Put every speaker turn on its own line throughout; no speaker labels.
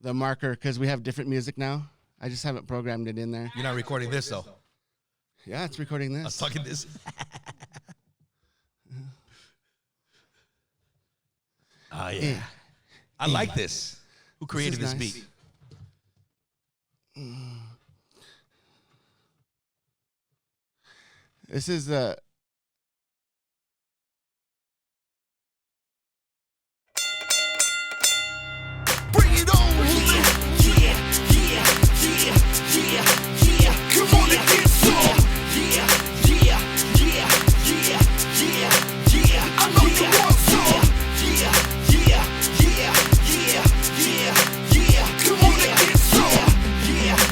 the marker because we have different music now. I just haven't programmed it in there.
You're not recording this, though.
Yeah, it's recording this.
I was talking this. Oh, yeah. I like this. Who created this beat?
This is the...
Bring it on, yeah. Come on and get some. Yeah. I know you want some. Yeah. Come on and get some. Yeah.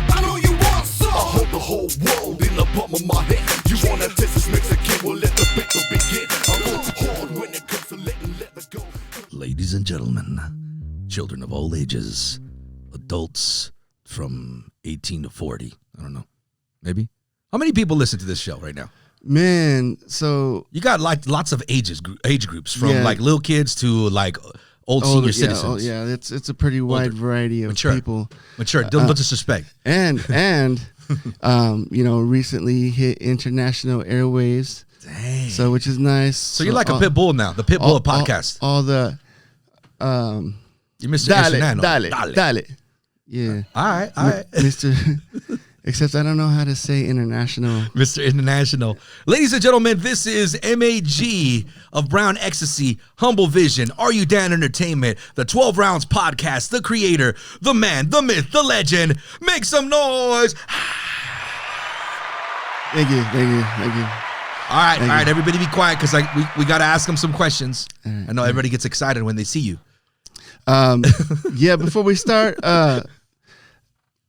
I know you want some. I hold the whole world in the palm of my hand. You wanna test this Mexican? Well, let the battle begin. I go hard when it comes to letting leather go.
Ladies and gentlemen, children of all ages, adults from 18 to 40. I don't know. Maybe? How many people listen to this show right now?
Man, so...
You got like lots of age groups from like little kids to like old senior citizens.
Yeah, it's a pretty wide variety of people.
Mature. Don't disrespect.
And recently hit international airwaves.
Dang.
So which is nice.
So you're like a pit bull now, the pit bull podcast.
All the
you're Mr.
Dale. Yeah.
All right.
Mr. Except I don't know how to say international.
Mr. International. Ladies and gentlemen, this is M.A.G. of Brown Ecstasy, Humble Vision, Are You Down Entertainment, the 12 Rounds podcast, the creator, the man, the myth, the legend. Make some noise.
Thank you.
All right, everybody be quiet because we got to ask them some questions.
Right,
I know everybody gets excited when they see you.
Yeah, before we start,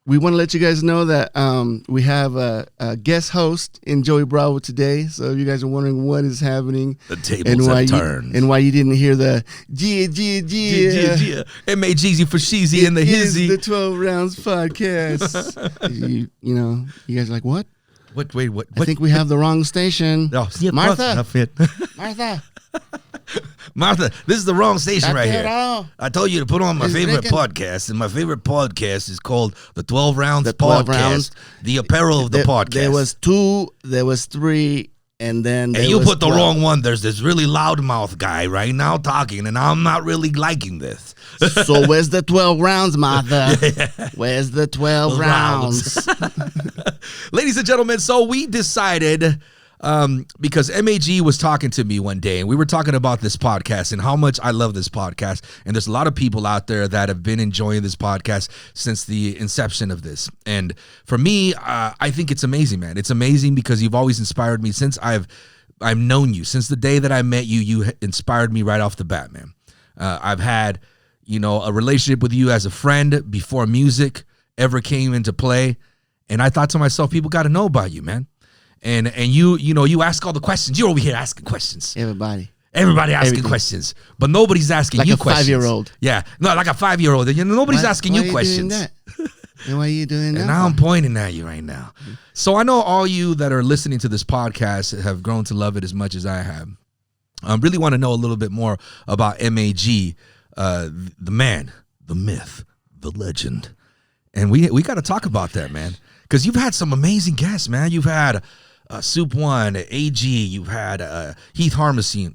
we want to let you guys know that we have a guest host in Joey Bravo today. So if you guys are wondering what is happening,
the tables have turned.
And why you didn't hear the G.
M.A.G. for Sheezy and the Hizzy.
The 12 Rounds podcast. you guys are like, what?
Wait, what?
I think we have the wrong station.
Oh,
Martha.
Martha, this is the wrong station right here.
All.
I told you to put on my favorite podcast, and my favorite podcast is called the 12 Rounds Podcast, the apparel of the podcast.
There was 2, there was 3, and then
you put the wrong one. There's this really loudmouth guy right now talking, and I'm not really liking this.
So where's the 12 rounds, Martha? Where's the 12 rounds?
Ladies and gentlemen, so we decided... because M.A.G. was talking to me one day and we were talking about this podcast and how much I love this podcast. And there's a lot of people out there that have been enjoying this podcast since the inception of this. And for me, I think it's amazing, man. It's amazing because you've always inspired me since I've known you. Since the day that I met you, you inspired me right off the bat, man. I've had, a relationship with you as a friend before music ever came into play. And I thought to myself, people got to know about you, man. And you ask all the questions. You're over here asking questions.
Everybody
asking questions, but nobody's asking you questions.
Like a 5-year-old.
Yeah, no, like a 5-year-old. Nobody's asking you questions.
And why are you doing that?
And now I'm pointing at you right now. So I know all you that are listening to this podcast have grown to love it as much as I have. I really want to know a little bit more about M.A.G., the man, the myth, the legend. And we got to talk about that, man, because you've had some amazing guests, man. You've had Soup One, A.G., you've had Heath Harmison,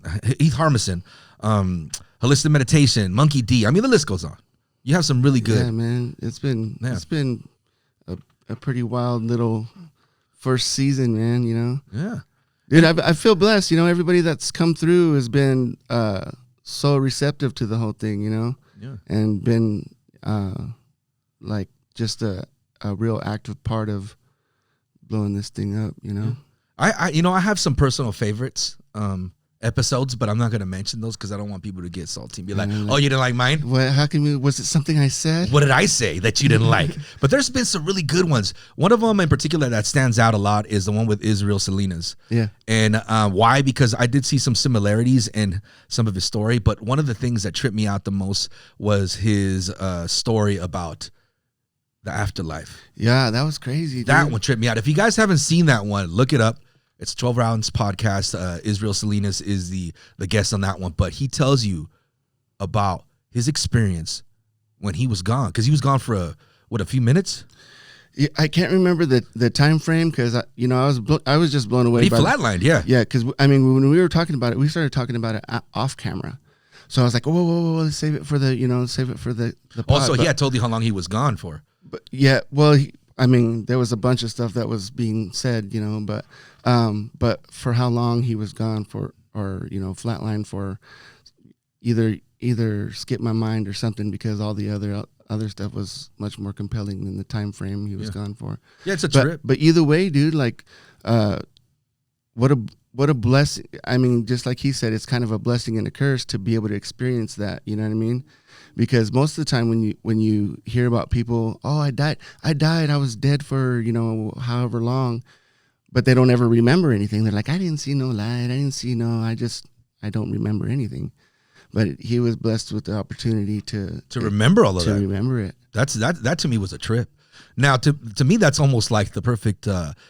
Holistic Meditation, Monkey D. I mean, the list goes on. You have some really good.
Yeah, man. It's been a pretty wild little first season, man.
Yeah,
dude. I feel blessed. Everybody that's come through has been so receptive to the whole thing.
Yeah,
and been like just a real active part of blowing this thing up.
Yeah. I have some personal favorites episodes, but I'm not going to mention those because I don't want people to get salty and be like, oh, you didn't like mine?
What? How can we? Was it something I said?
What did I say that you didn't like? But there's been some really good ones. One of them in particular that stands out a lot is the one with Israel Salinas.
Yeah.
And why? Because I did see some similarities in some of his story, but one of the things that tripped me out the most was his story about the afterlife.
Yeah, that was crazy, dude.
That one tripped me out. If you guys haven't seen that one, look it up. It's 12 Rounds podcast. Israel Salinas is the guest on that one, but he tells you about his experience when he was gone, because he was gone for a few minutes.
Yeah, I can't remember the time frame because I was just blown away.
He flatlined, yeah.
Yeah, because I mean, when we were talking about it, we started talking about it off camera. So I was like, whoa, let's save it for the pod.
Also, he had told you how long he was gone for.
But yeah, well, there was a bunch of stuff that was being said, but for how long he was gone for, or flatline for, either skip my mind or something, because all the other stuff was much more compelling than the time frame he was gone for.
Yeah, it's a trip.
But either way, dude, like, what a blessing. I mean, just like he said, it's kind of a blessing and a curse to be able to experience that. You know what I mean? Because most of the time when you hear about people, oh, I died, I was dead for, however long, but they don't ever remember anything. They're like, I didn't see no light. I don't remember anything. But he was blessed with the opportunity to
remember all of that.
To remember it.
That to me was a trip. Now, to me, that's almost like the perfect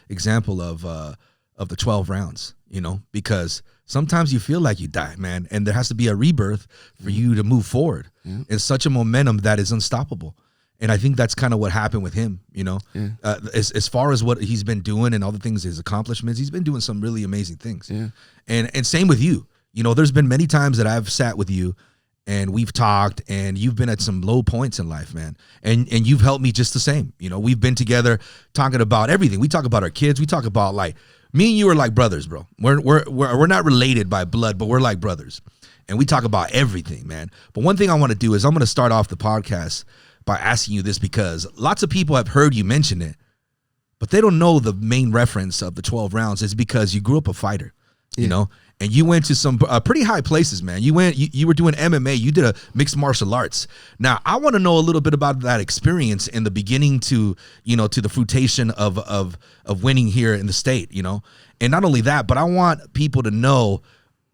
example of the 12 rounds, because sometimes you feel like you died, man, and there has to be a rebirth for you to move forward. Yeah. It's such a momentum that is unstoppable. And I think that's kind of what happened with him, Yeah. As far as what he's been doing and all the things, his accomplishments, he's been doing some really amazing things.
Yeah.
And same with you. There's been many times that I've sat with you and we've talked, and you've been at some low points in life, man. And you've helped me just the same. We've been together talking about everything. We talk about our kids. We talk about, like, me and you are like brothers, bro. We're not related by blood, but we're like brothers. And we talk about everything, man. But one thing I want to do is I'm going to start off the podcast by asking you this, because lots of people have heard you mention it, but they don't know the main reference of the 12 rounds is because you grew up a fighter, and you went to some pretty high places, man. You were doing MMA. You did a mixed martial arts. Now, I want to know a little bit about that experience in the beginning to the fruition of winning here in the state, And not only that, but I want people to know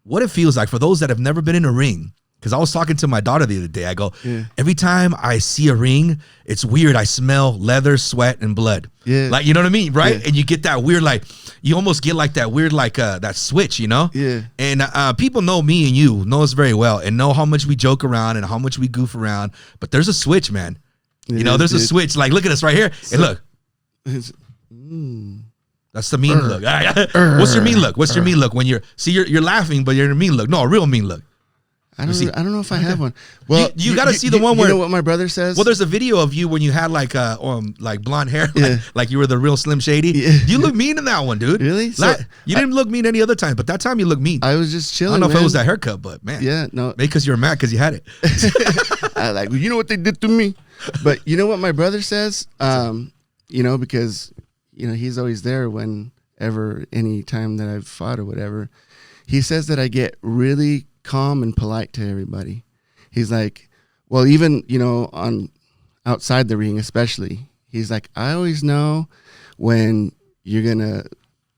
what it feels like for those that have never been in a ring. Because I was talking to my daughter the other day. I go, every time I see a ring, it's weird. I smell leather, sweat, and blood.
Yeah.
Like, you know what I mean? Right?
Yeah.
And you get that weird, like, you almost get like that weird, like that switch,
Yeah.
And people know me and you, know us very well, and know how much we joke around and how much we goof around. But there's a switch, man. There's a switch. Like, look at us right here. And look. That's the mean look. What's your mean look? What's your mean look when you're laughing, but you're in a mean look? No, a real mean look.
I don't know if I have one. Well,
you got to see the one where,
you know what my brother says?
Well, there's a video of you when you had like blonde hair, like you were the real Slim Shady.
Yeah.
You look mean in that one, dude.
Really?
You didn't look mean any other time, but that time you looked mean.
I was just chilling.
I don't know
if
it was that haircut, but man,
yeah, no,
maybe because you were mad because you had it.
I like, you know what they did to me, but you know what my brother says? Because he's always there whenever, any time that I've fought or whatever. He says that I get really calm and polite to everybody. He's like, well, even on outside the ring especially, he's like, I always know when you're gonna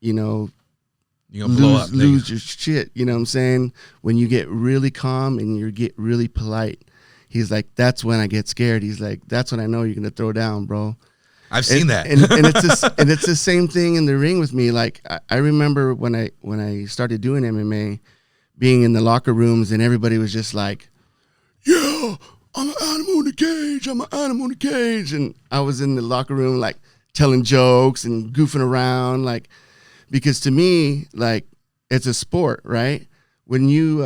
lose your shit, you know what I'm saying? When you get really calm and you get really polite, he's like, that's when I get scared. He's like, that's when I know you're gonna throw down, bro.
I've seen that.
and it's the same thing in the ring with me. Like, I remember when I started doing MMA, being in the locker rooms, and everybody was just like, yeah, I'm an animal in the cage. I'm an animal in the cage. And I was in the locker room, like, telling jokes and goofing around, like, because to me, like, it's a sport, right? When you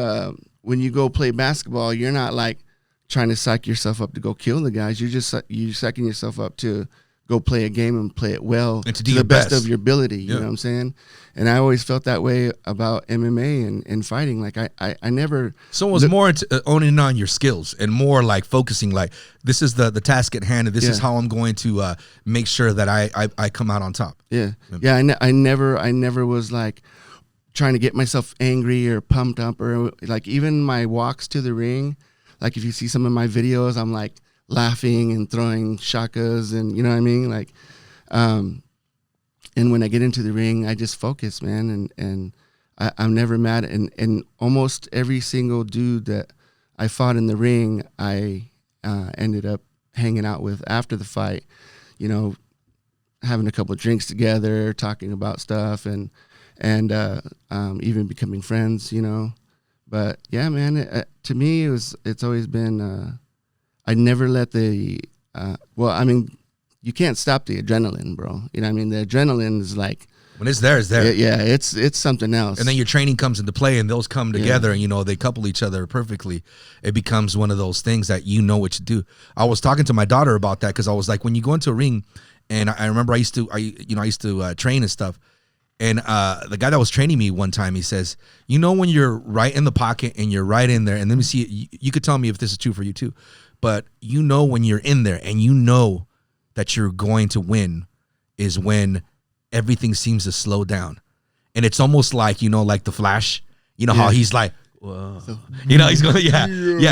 go play basketball, you're not, like, trying to psych yourself up to go kill the guys. You're psyching yourself up to go play a game and play it well
and to do
the best
best
of your ability. You know what I'm saying? And I always felt that way about MMA and fighting. Like, I never.
So it was more into owning on your skills and more like focusing, like, this is the task at hand, and this is how I'm going to make sure that I come out on top.
Yeah. Yeah. I never was like trying to get myself angry or pumped up, or like even my walks to the ring. Like, if you see some of my videos, I'm like laughing and throwing shakas, and you know what I mean? Like, and when I get into the ring, I just focus, man. And I'm never mad. And almost every single dude that I fought in the ring, I ended up hanging out with after the fight, having a couple of drinks together, talking about stuff, and even becoming friends, But yeah, man, to me, it's always been, I never let well, I mean, you can't stop the adrenaline, bro. You know what I mean? The adrenaline is like,
when it's there, it's there.
yeah, it's something else.
And then your training comes into play, and those come together, and they couple each other perfectly. It becomes one of those things that you know what to do. I was talking to my daughter about that because I was like, when you go into a ring, and I remember I used to train and stuff, and the guy that was training me one time, he says, when you're right in the pocket and you're right in there, and let me see, you could tell me if this is true for you too, but when you're in there and you know that you're going to win is when everything seems to slow down. And it's almost like, like the Flash, how he's like, whoa, he's going, yeah.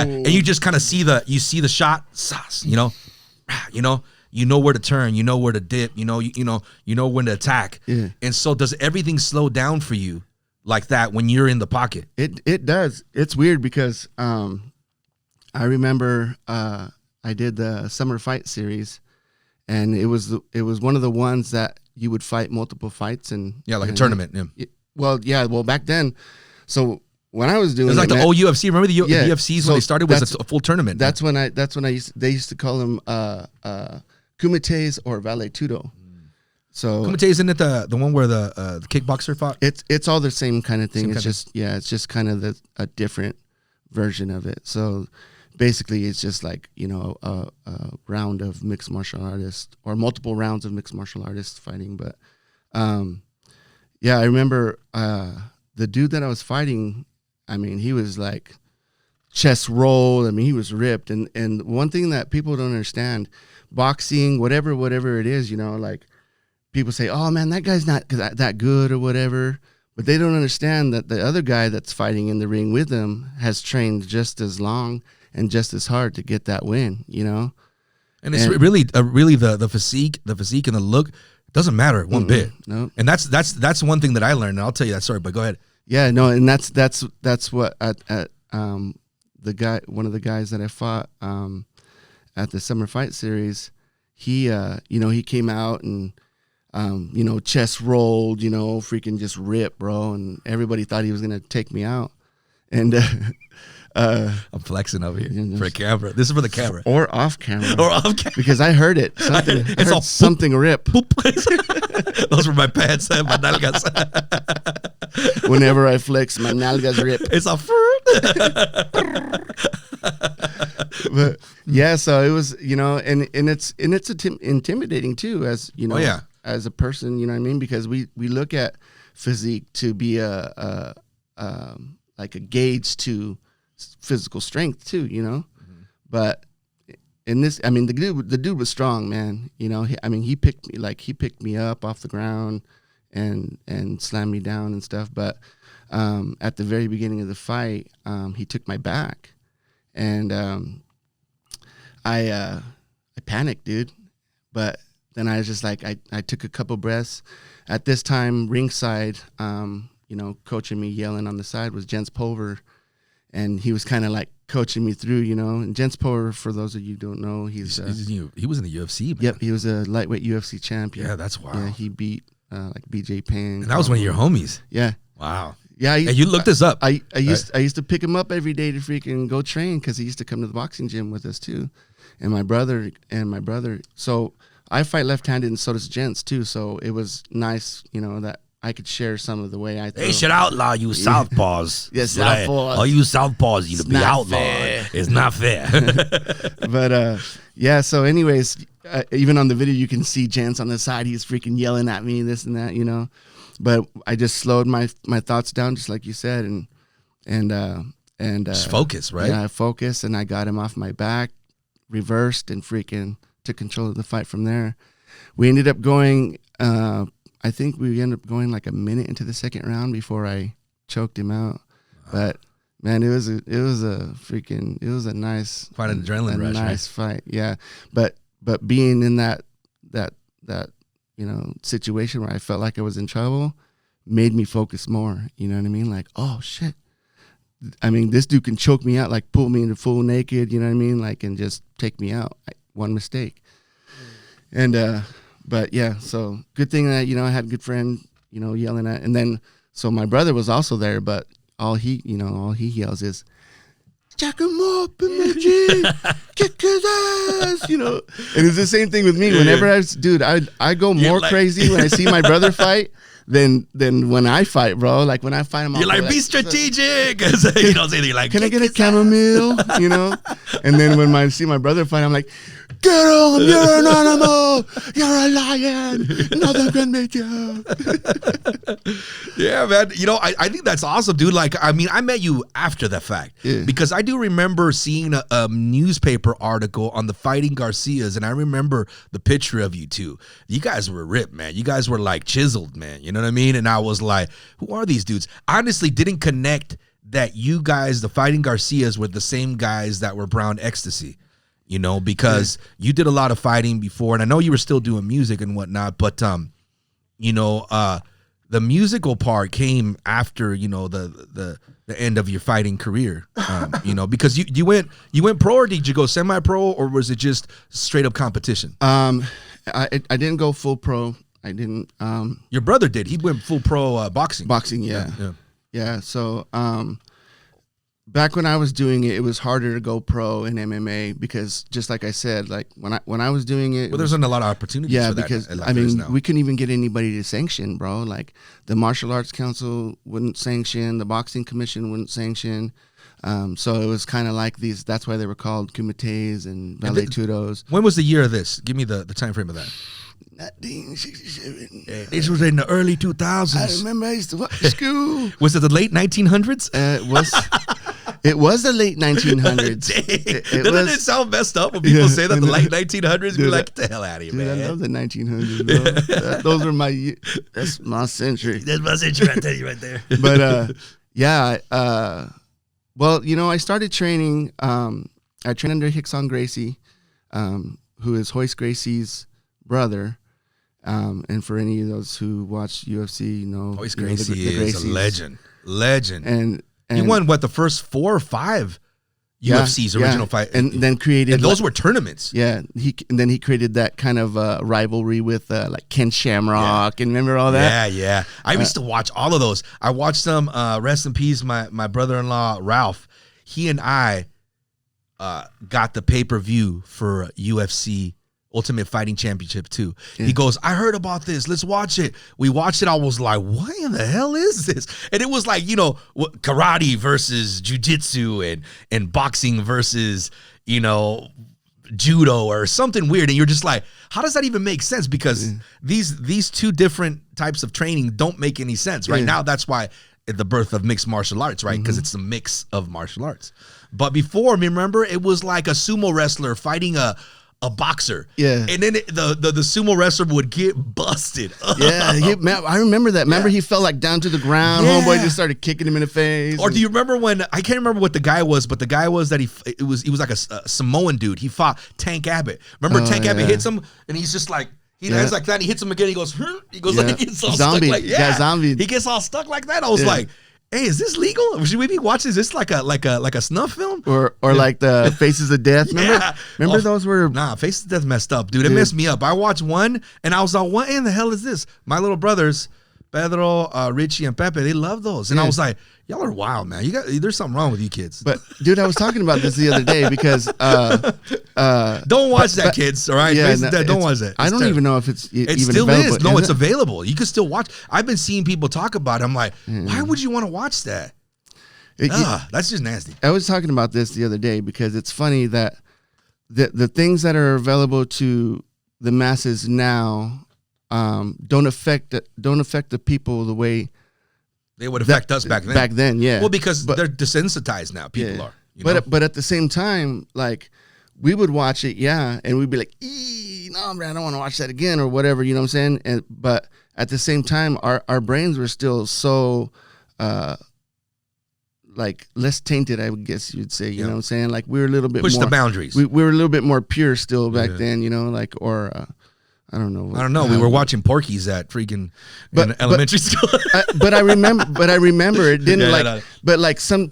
And you just kind of see the shot, you know where to turn, you know where to dip, you know when to attack. Yeah. And so does everything slow down for you like that when you're in the pocket?
It does. It's weird because I remember I did the summer fight series, and it was one of the ones that you would fight multiple fights and
a tournament. Yeah.
Well, back then, so when I was doing
it was like the old UFC. Remember the UFCs when they started was a full tournament.
That's when they used to call them kumites or vale tudo. So
kumite, isn't it the one where the kickboxer fought?
It's all the same kind of thing. It's just kind of a different version of it. So basically, it's just like a round of mixed martial artists or multiple rounds of mixed martial artists fighting. But I remember the dude that I was fighting. I mean, he was like chest rolled. I mean, he was ripped. And one thing that people don't understand, boxing, whatever it is, like people say, oh man, that guy's not that good or whatever. But they don't understand that the other guy that's fighting in the ring with them has trained just as long and just as hard to get that win,
And it's really the physique and the look doesnone bit.
No.
And that's one thing that I learned. And I'll tell you that story, but go ahead.
Yeah, no, and that's what at the guy, one of the guys that I fought at the summer fight series, he he came out and chest rolled, freaking just ripped, bro, and everybody thought he was gonna take me out, and
I'm flexing over here for the camera. This is for the camera
or off camera because I heard it. Something rip.
Those were my pants and my nalgas.
Whenever I flex, my nalgas rip.
It's a
But yeah, so it was, and it's intimidating too, as as a person, you know what I mean? Because we look at physique to be like a gauge to physical strength too, Mm-hmm. But in this, I mean, the dude was strong, man. He picked me up off the ground and slammed me down and stuff. But at the very beginning of the fight, he took my back, and I panicked, dude. But then I was just like, I took a couple breaths. At this time, ringside, coaching me, yelling on the side was Jens Pulver. And he was kind of like coaching me through, And Jens Pulver, for those of you who don't know, he was in
the UFC, man.
Yep, he was a lightweight UFC champion.
Yeah, that's wild.
Yeah, he beat like BJ Penn.
And that was one of your homies.
Yeah.
Wow.
Yeah,
and you looked this up.
I used to pick him up every day to freaking go train because he used to come to the boxing gym with us too, and my brother. So I fight left-handed, and so does Jens too. So it was nice, that I could share some of the way I throw.
They should outlaw you southpaws.
Yes, southpaws.
All you southpaws, you to be outlawed. It's not fair.
But yeah. So, anyways, even on the video, you can see Jens on the side. He's freaking yelling at me, this and that, But I just slowed my thoughts down, just like you said, and
just focus, right?
Yeah, I focused, and I got him off my back, reversed, and freaking took control of the fight from there. We ended up going. I think we ended up going like a minute into the second round before I choked him out. Wow. But man, it was a nice
quite an adrenaline rush.
Nice fight, yeah. But being in that situation where I felt like I was in trouble made me focus more. You know what I mean? Like, oh shit. I mean, this dude can choke me out, like pull me into full naked. You know what I mean? Like, and just take me out. One mistake, and. But yeah, so good thing that, I had a good friend, yelling at, and then, so my brother was also there, but all he yells is, "Jack him up, M.A.G, kick his ass," And it's the same thing with me. Whenever I go more crazy when I see my brother fight than when I fight, bro. Like when I fight him,
you're like, be strategic. You don't say anything like,
can I get a chamomile? And then when I see my brother fight, I'm like, get him! You're an animal! You're a lion! Nothing can make you.
Yeah, man. I think that's awesome, dude. Like, I mean, I met you after the fact because I do remember seeing a newspaper article on the Fighting Garcias, and I remember the picture of you two. You guys were ripped, man. You guys were like chiseled, man. You know what I mean? And I was like, who are these dudes? I honestly didn't connect that you guys, the Fighting Garcias, were the same guys that were Brown Ecstasy. Because you did a lot of fighting before, and I know you were still doing music and whatnot, but the musical part came after, the end of your fighting career, because you went pro, or did you go semi-pro, or was it just straight up competition?
I didn't go full pro. I didn't.
Your brother did. He went full pro boxing.
Boxing, yeah. So, back when I was doing it, it was harder to go pro in MMA because, just like I said, like when I was doing it,
there's a lot of opportunities.
Yeah,
for that,
because
like
we couldn't even get anybody to sanction, bro. Like the Martial Arts Council wouldn't sanction, the Boxing Commission wouldn't sanction. So it was kind of like these. That's why they were called kumites and valetudos.
When was the year of this? Give me the time frame of that.
1967.
This was in the early 2000s.
I remember I used to walk to school.
Was it the late 1900s?
It was the late 1900s.
Doesn't it sound messed up when people say that the late 1900s? You're like, get the hell out of here, man.
I love the 1900s, bro. Those are that's my century.
That's my century, I tell you right there.
But well, I started training. I trained under Rickson Gracie, who is Hoist Gracie's brother. And for any of those who watch UFC,
Hoist Gracie is a legend.
And
he won the first 4 or 5 UFC's original fight,
and then created.
And those were tournaments.
Yeah, then he created that kind of rivalry with like Ken Shamrock, and remember all that?
Yeah. I used to watch all of those. I watched them. Rest in peace, my brother-in-law Ralph. He and I got the pay-per-view for UFC Ultimate Fighting Championship 2. Yeah. He goes, I heard about this. Let's watch it. We watched it. I was like, what in the hell is this? And it was like, karate versus jiu-jitsu and boxing versus, judo or something weird. And you're just like, how does that even make sense? Because these two different types of training don't make any sense. Right now, that's why the birth of mixed martial arts, right? Because it's a mix of martial arts. But before, remember, it was like a sumo wrestler fighting a boxer. Yeah. And then the sumo wrestler would get busted.
Yeah. I remember that. Remember he fell like down to the ground. Yeah. Homeboy just started kicking him in the face.
Or do you remember when, I can't remember what the guy was, but the guy was that he was like a Samoan dude. He fought Tank Abbott. Remember Tank Abbott hits him and he's just like, he lands like that and he hits him again. He goes, like, he gets all stuck like,
zombie.
He gets all stuck like that. I was like, hey, is this legal? Should we be watching? Is this like a snuff film?
Or like the Faces of Death? Remember those were...
Nah, Faces of Death messed up, dude. It messed me up. I watched one, and I was like, what in the hell is this? My little brothers, Pedro, Richie, and Pepe, they love those. And I was like, y'all are wild, man. There's something wrong with you kids.
But, dude, I was talking about this the other day because...
don't watch that, kids, all right?
Yeah,
don't watch that.
I don't even know if it's even available. It
still is. No, it's available. You can still watch. I've been seeing people talk about it. I'm like, why would you want to watch that? That's just nasty.
I was talking about this the other day because it's funny that the things that are available to the masses now don't affect the people the way
they would affect us back then.
Back then, yeah.
Well, because they're desensitized now. People are.
But at the same time, like we would watch it, and we'd be like, no, man, I don't want to watch that again or whatever. You know what I'm saying? But at the same time, our brains were still so. Like less tainted, I would guess you'd say. You know what I'm saying? Like we were a little bit
push
more
the boundaries.
We were a little bit more pure still back then. I don't know.
I don't know. We were watching Porky's at freaking elementary school.
But I remember it didn't But like some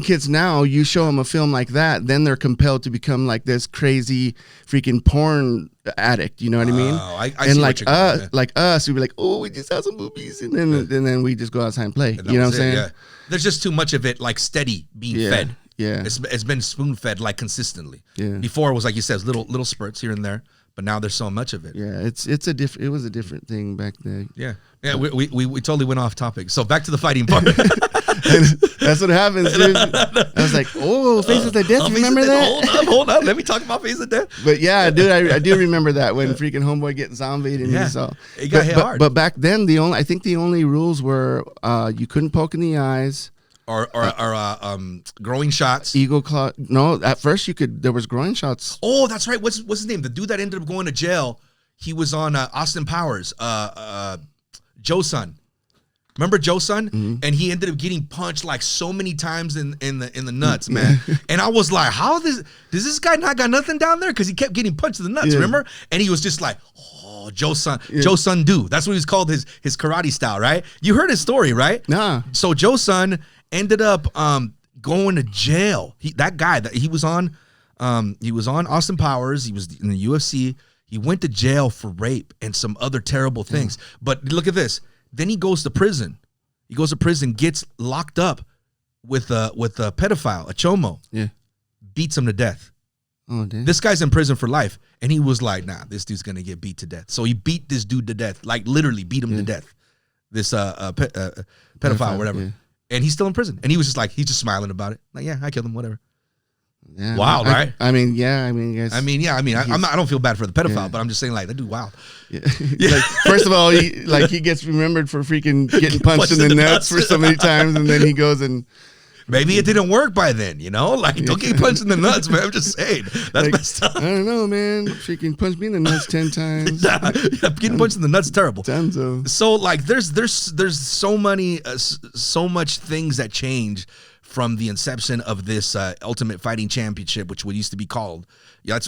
kids now, you show them a film like that, then they're compelled to become like this crazy freaking porn addict. You know what I mean?
I
and
see
like
what you're
like us, we'd be like, oh, we just saw some movies, and then we just go outside and play. You know what I'm saying?
Yeah. There's just too much of it, like steady being fed.
Yeah.
It's been spoon fed like consistently.
Yeah.
Before it was like you said, little spurts here and there. But now there's so much of it.
Yeah, it was a different thing back then.
Yeah. We totally went off topic. So back to the fighting part.
That's what happens, dude. I was like, oh, Faces of Death. You remember that?
Hold up. Let me talk about Faces of Death.
But yeah, dude, I do remember that when freaking homeboy getting zombied and he saw.
It got hit hard.
But back then, I think the only rules were you couldn't poke in the eyes.
Or growing shots.
Eagle claw. No, at first you could. There was growing shots.
Oh, that's right. What's his name? The dude that ended up going to jail. He was on Austin Powers. Joe's son. Remember Joe's son? Mm-hmm. And he ended up getting punched like so many times in the nuts, man. And I was like, does this guy not got nothing down there? Because he kept getting punched in the nuts. Remember? And he was just like, oh, Joe's son. Joe's son do. That's what he's called his karate style, right? You heard his story, right?
Nah.
So Joe's son ended up going to jail. That guy that he was on Austin Powers. He was in the UFC. He went to jail for rape and some other terrible things. But look at this. Then he goes to prison. Gets locked up with a pedophile, a chomo.
Yeah.
Beats him to death.
Oh, damn.
This guy's in prison for life. And he was like, nah, this dude's gonna get beat to death. So he beat this dude to death, like literally beat him to death. This pedophile or whatever. Yeah. And he's still in prison. And he was just like, he's just smiling about it. Like, yeah, I killed him, whatever.
Yeah,
wild, right?
I mean, guys.
I don't feel bad for the pedophile, but I'm just saying, like, that dude, wild.
Yeah. Like, first of all, he gets remembered for freaking getting punched in the nuts for so many times, and then he goes and
maybe it didn't work by then, you know? Like, don't get punched in the nuts, man. I'm just saying. That's messed up.
I don't know, man. Freaking punched me in the nuts 10 times.
Getting punched in the nuts is terrible.
Dunzo.
So, like, there's so much things that change from the inception of this Ultimate Fighting Championship, which used to be called.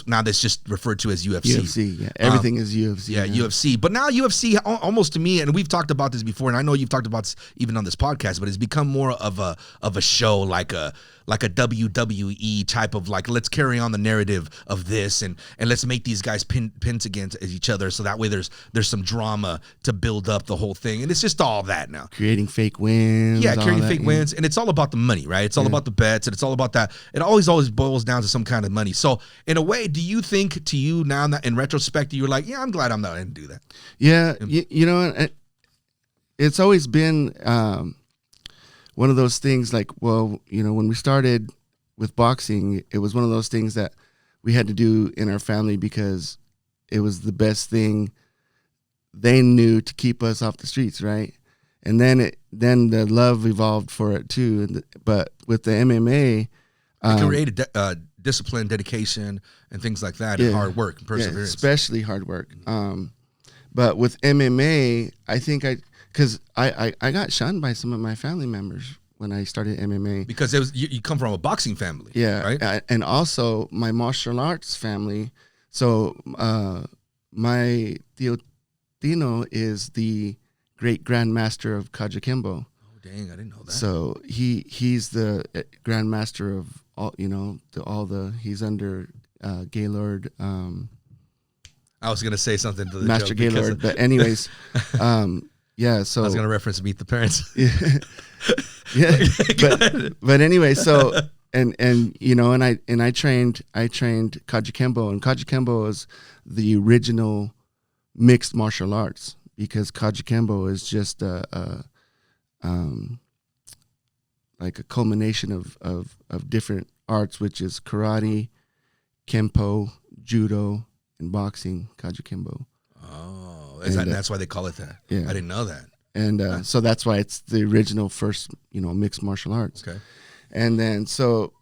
Now that's just referred to as UFC.
UFC, yeah. Everything is UFC.
Yeah, now. UFC. But now UFC, almost to me, and we've talked about this before, and I know you've talked about this even on this podcast, but it's become more of a show, like a WWE type of, like, let's carry on the narrative of this and let's make these guys pins against each other, so that way there's some drama to build up the whole thing, and it's just all that now.
Creating fake wins.
Yeah, creating fake wins, and it's all about the money, right? It's all about the bets, and it's all about that. It always boils down to some kind of money. So in a way, do you think to you now that in retrospect you're like, yeah, I'm glad I'm not going to do that?
Yeah, you know, it's always been one of those things, like, well, you know, when we started with boxing, it was one of those things that we had to do in our family because it was the best thing they knew to keep us off the streets, right? And then the love evolved for it too. But with the MMA,
it created discipline, dedication, and things like that, and hard work and perseverance.
Yeah, especially hard work. But with MMA, I think because I got shunned by some of my family members when I started MMA.
Because you come from a boxing family.
Yeah.
Right?
And also my martial arts family. So my Tío Tino is the great grandmaster of Kajikembo.
Oh, dang, I didn't know that.
So he's the grandmaster of all, you know, he's under Gaylord.
I was going to say something to the
Master Gaylord, but anyways, yeah. So
I was going to reference Meet the Parents.
But anyway, so and you know, and I trained Kajikembo, and Kajikembo is the original mixed martial arts, because Kajikembo is just like a culmination of different arts, which is karate, kempo, judo, and boxing. Kajikembo.
Oh, that's why they call it that.
Yeah,
I didn't know that.
And so that's why it's the original first, you know, mixed martial arts.
Okay.
And then so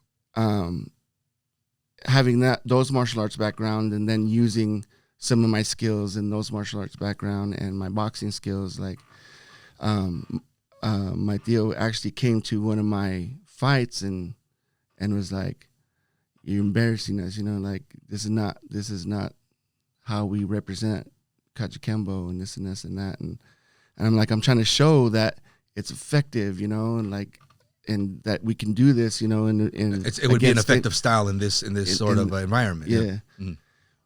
having those martial arts background, and then using some of my skills in those martial arts background and my boxing skills, like my tío actually came to one of my fights and was like, "You're embarrassing us, you know, like this is not how we represent Kajikembo and this and that. And I'm like, I'm trying to show that it's effective, you know, and like, and that we can do this, you know,
it would be an effective style in this sort of environment.
Yeah.
Mm-hmm.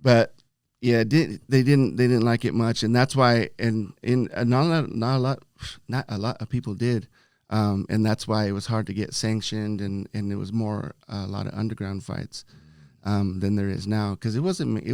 But yeah, they didn't like it much. And that's why, and not a lot of people did. And that's why it was hard to get sanctioned, and it was more a lot of underground fights than there is now, because it wasn't.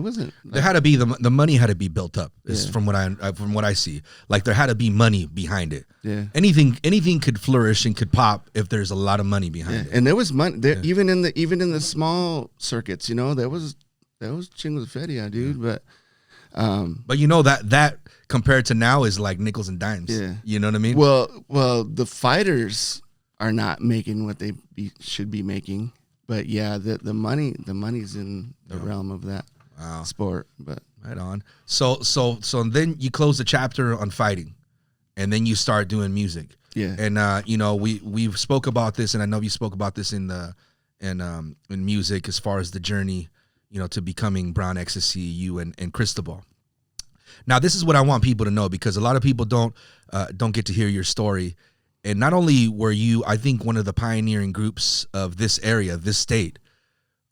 There had to be the money had to be built up. From what I see, like there had to be money behind it.
Yeah,
anything could flourish and could pop if there's a lot of money behind it.
And there was money there, even in the small circuits. You know, there was chingos of feria, dude. But
you know that compared to now is like nickels and dimes.
Yeah,
you know what I mean.
Well, the fighters are not making what they should be making. But yeah, the money's in the realm of that sport. But
right on. So then you close the chapter on fighting, and then you start doing music.
Yeah.
And you know, we spoke about this, and I know you spoke about this in music as far as the journey, you know, to becoming Brown Ecstasy, you and Cristobal. Now, this is what I want people to know, because a lot of people don't get to hear your story. And not only were you, I think, one of the pioneering groups of this area, this state,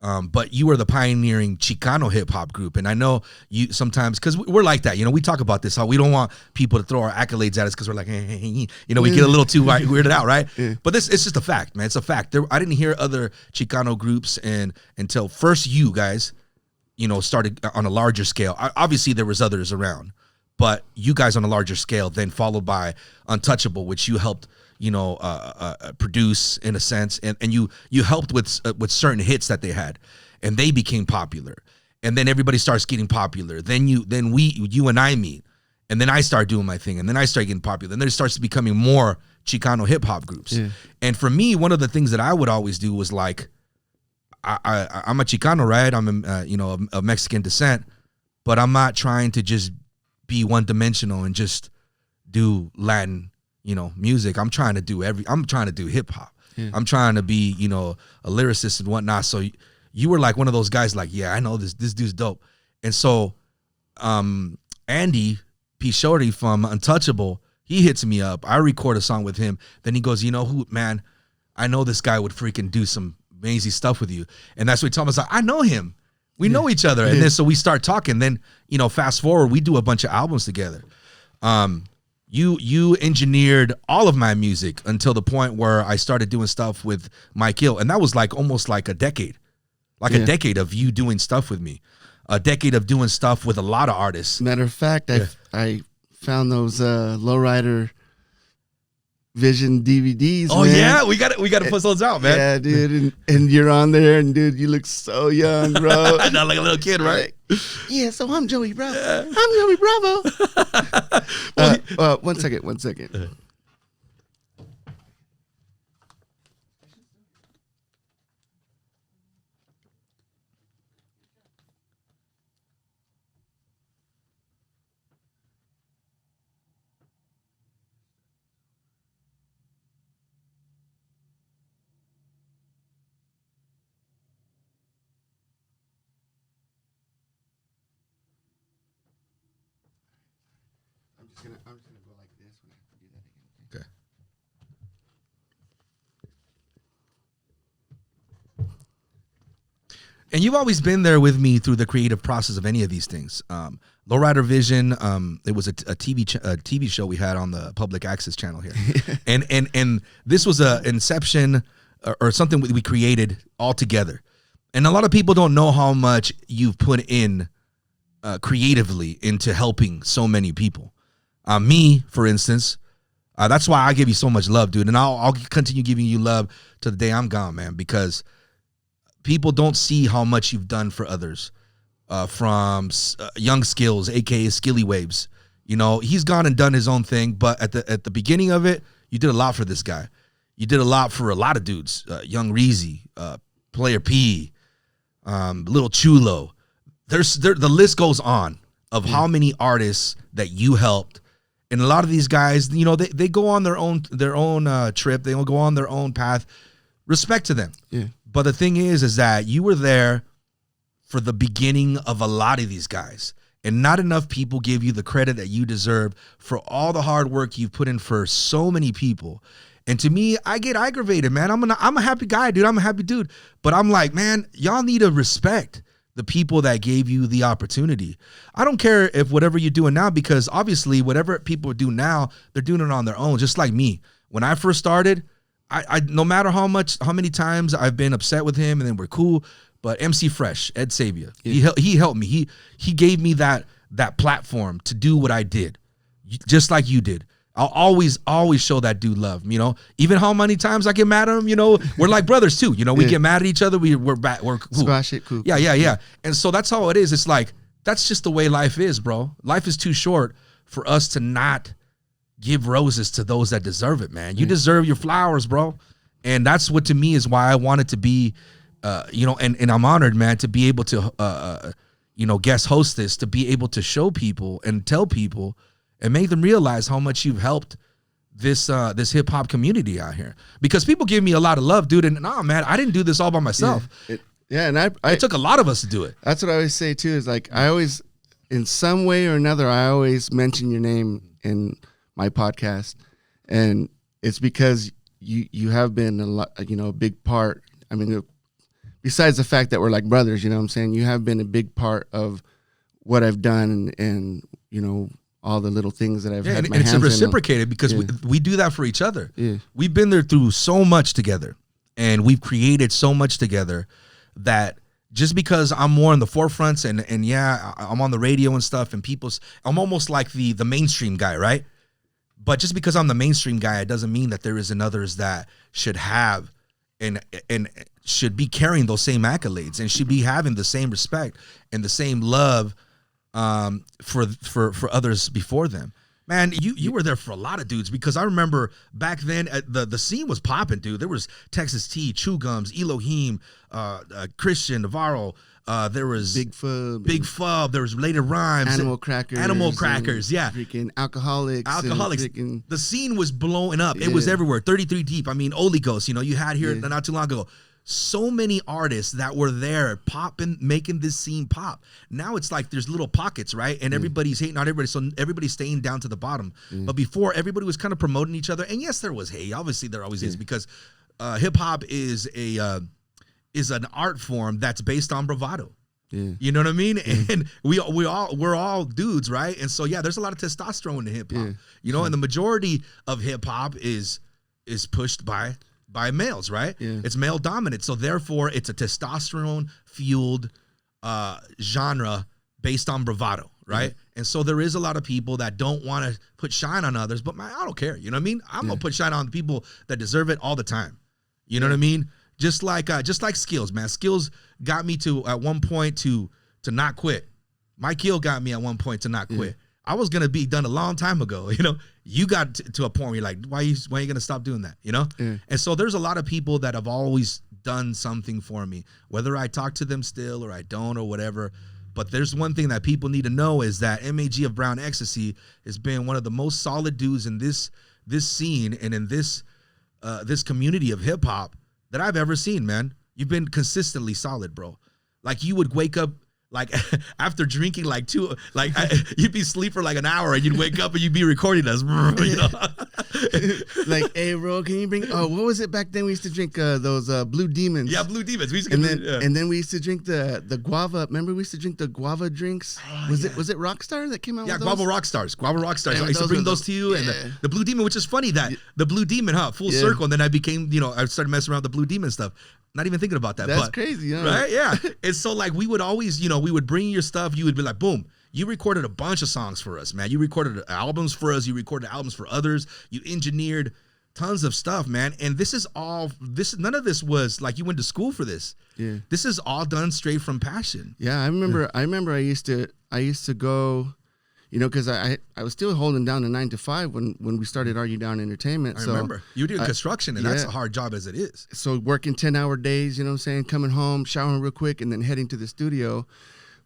but you were the pioneering Chicano hip hop group. And I know you sometimes, because we're like that, you know, we talk about this, how we don't want people to throw our accolades at us because we're like, hey, you know, we get a little too weirded out, right? Yeah. But it's just a fact, man. It's a fact. I didn't hear other Chicano groups until first you guys, you know, started on a larger scale. Obviously, there was others around, but you guys on a larger scale, then followed by Untouchable, which you helped, you know, produce in a sense, and you helped with certain hits that they had, and they became popular, and then everybody starts getting popular. Then you and I meet, and then I start doing my thing, and then I start getting popular, and then it starts becoming more Chicano hip hop groups. Yeah. And for me, one of the things that I would always do was like, I'm a Chicano, right? I'm you know, of Mexican descent, but I'm not trying to just be one dimensional and just do Latin, you know, music. I'm trying to do hip hop. Yeah. I'm trying to be, you know, a lyricist and whatnot. So you were like one of those guys, like, yeah, I know this dude's dope. And so Andy P. Shorty from Untouchable, he hits me up. I record a song with him. Then he goes, you know who, man, I know this guy would freaking do some amazing stuff with you. And that's what he told me. I was like, I know him. We know each other. And then so we start talking. Then, you know, fast forward, we do a bunch of albums together. You engineered all of my music until the point where I started doing stuff with Mike Hill. And that was like almost like a decade. A decade of you doing stuff with me. A decade of doing stuff with a lot of artists.
Matter of fact, I found those Lowrider Vision DVDs.
Oh,
man.
Yeah, we got to put those out, man.
Yeah, dude, and you're on there, and dude, you look so young, bro.
Not like a little kid, right?
Yeah, so I'm Joey Bravo. Yeah. I'm Joey Bravo. One second. I'm just gonna go like this when I do that again.
Okay. And you've always been there with me through the creative process of any of these things. Lowrider Vision, it was a TV show we had on the public access channel here, and this was a inception or something we created all together. And a lot of people don't know how much you've put in creatively into helping so many people. Me, for instance, that's why I give you so much love, dude. And I'll continue giving you love to the day I'm gone, man, because people don't see how much you've done for others. From Young Skills, a.k.a. Skilly Waves. You know, he's gone and done his own thing, but at the beginning of it, you did a lot for this guy. You did a lot for a lot of dudes. Young Reezy, Player P, Little Chulo. The list goes on of how many artists that you helped. And a lot of these guys, you know, they go on their own trip. They will go on their own path. Respect to them. Yeah. But the thing is that you were there for the beginning of a lot of these guys. And not enough people give you the credit that you deserve for all the hard work you've put in for so many people. And to me, I get aggravated, man. I'm a happy guy, dude. I'm a happy dude. But I'm like, man, y'all need to respect the people that gave you the opportunity. I don't care if whatever you're doing now, because obviously whatever people do now, they're doing it on their own, just like me. When I first started, I no matter how many times I've been upset with him and then we're cool, but MC Fresh, Ed Savia, he helped me. He gave me that platform to do what I did, just like you did. I'll always show that dude love, you know. Even how many times I get mad at him, you know, we're like brothers too. You know, we get mad at each other. We're back. We're cool.
Squash it, cool.
Yeah. And so that's how it is. It's like, that's just the way life is, bro. Life is too short for us to not give roses to those that deserve it, man. You deserve your flowers, bro. And that's what to me is why I wanted to be, you know, and I'm honored, man, to be able to, you know, guest host this, to be able to show people and tell people and make them realize how much you've helped this hip hop community out here. Because people give me a lot of love, dude. And nah, man, I didn't do this all by myself.
And
it took a lot of us to do it.
That's what I always say too. Is like I always, in some way or another, I always mention your name in my podcast, and it's because you have been a lot, you know, a big part. I mean, besides the fact that we're like brothers, you know what I'm saying? You have been a big part of what I've done and you know, all the little things that I've had my hands in.
And it's reciprocated because we do that for each other.
Yeah.
We've been there through so much together, and we've created so much together that just because I'm more in the forefronts and yeah, I'm on the radio and stuff, and I'm almost like the mainstream guy, right? But just because I'm the mainstream guy, it doesn't mean that there isn't others that should have and should be carrying those same accolades and should be having the same respect and the same love for others before them. Man, you were there for a lot of dudes, because I remember back then the scene was popping, dude. There was Texas T, Chew Gums, Elohim, Christian, Navarro. There was Big Fub. There was Later Rhymes, Animal Crackers, yeah.
Freaking Alcoholics.
The scene was blowing up. It was everywhere. 33 Deep. I mean, Oligos. You know, you had here not too long ago. So many artists that were there popping, making this scene pop. Now it's like there's little pockets, right? And everybody's hating on everybody, so everybody's staying down to the bottom. But before, everybody was kind of promoting each other. And yes, there was hate. Obviously, there always is, because hip hop is an art form that's based on bravado. Yeah. You know what I mean? And we're all dudes, right? And so yeah, there's a lot of testosterone in hip hop. You know, and the majority of hip hop is pushed by males, right? It's male dominant. So therefore it's a testosterone fueled genre based on bravado, right? And so there is a lot of people that don't want to put shine on others, but man, I don't care. You know what I mean? I'm gonna put shine on the people that deserve it all the time. You know what I mean? Just like Skills, man. Skills got me to at one point to not quit. Mike Hill got me at one point to not quit. I was gonna be done a long time ago. You know, you got to a point where you're like, why are you gonna stop doing that? You know? And so there's a lot of people that have always done something for me, whether I talk to them still or I don't or whatever. But there's one thing that people need to know is that M.A.G of Brown Ecstasy has been one of the most solid dudes in this scene and in this community of hip hop that I've ever seen, man. You've been consistently solid, bro. Like you would wake up like after drinking like you'd be asleep for like an hour and you'd wake up and you'd be recording us. You know?
Like, hey, bro, can you bring? Oh, what was it back then? We used to drink those Blue Demons.
Yeah, Blue Demons. We used to
and then we used to drink the guava. Remember, we used to drink the guava drinks. Was it Rockstar that came out?
Yeah, Guava Rockstars. I used to bring those to you, and the Blue Demon, which is funny that the Blue Demon, full circle, and then I became, I started messing around with the Blue Demon stuff. Not even thinking about that.
That's crazy, huh?
Right? Yeah. And so like we would always, we would bring your stuff. You would be like, boom, you recorded a bunch of songs for us, man. You recorded albums for us. You recorded albums for others. You engineered tons of stuff, man. And none of this was like you went to school for this. Yeah. This is all done straight from passion.
Yeah, I remember I used to go, because I was still holding down the 9 to 5 when we started Are You Down Entertainment.
I remember. You were doing construction, and that's a hard job as it is.
So working 10-hour days, coming home, showering real quick, and then heading to the studio,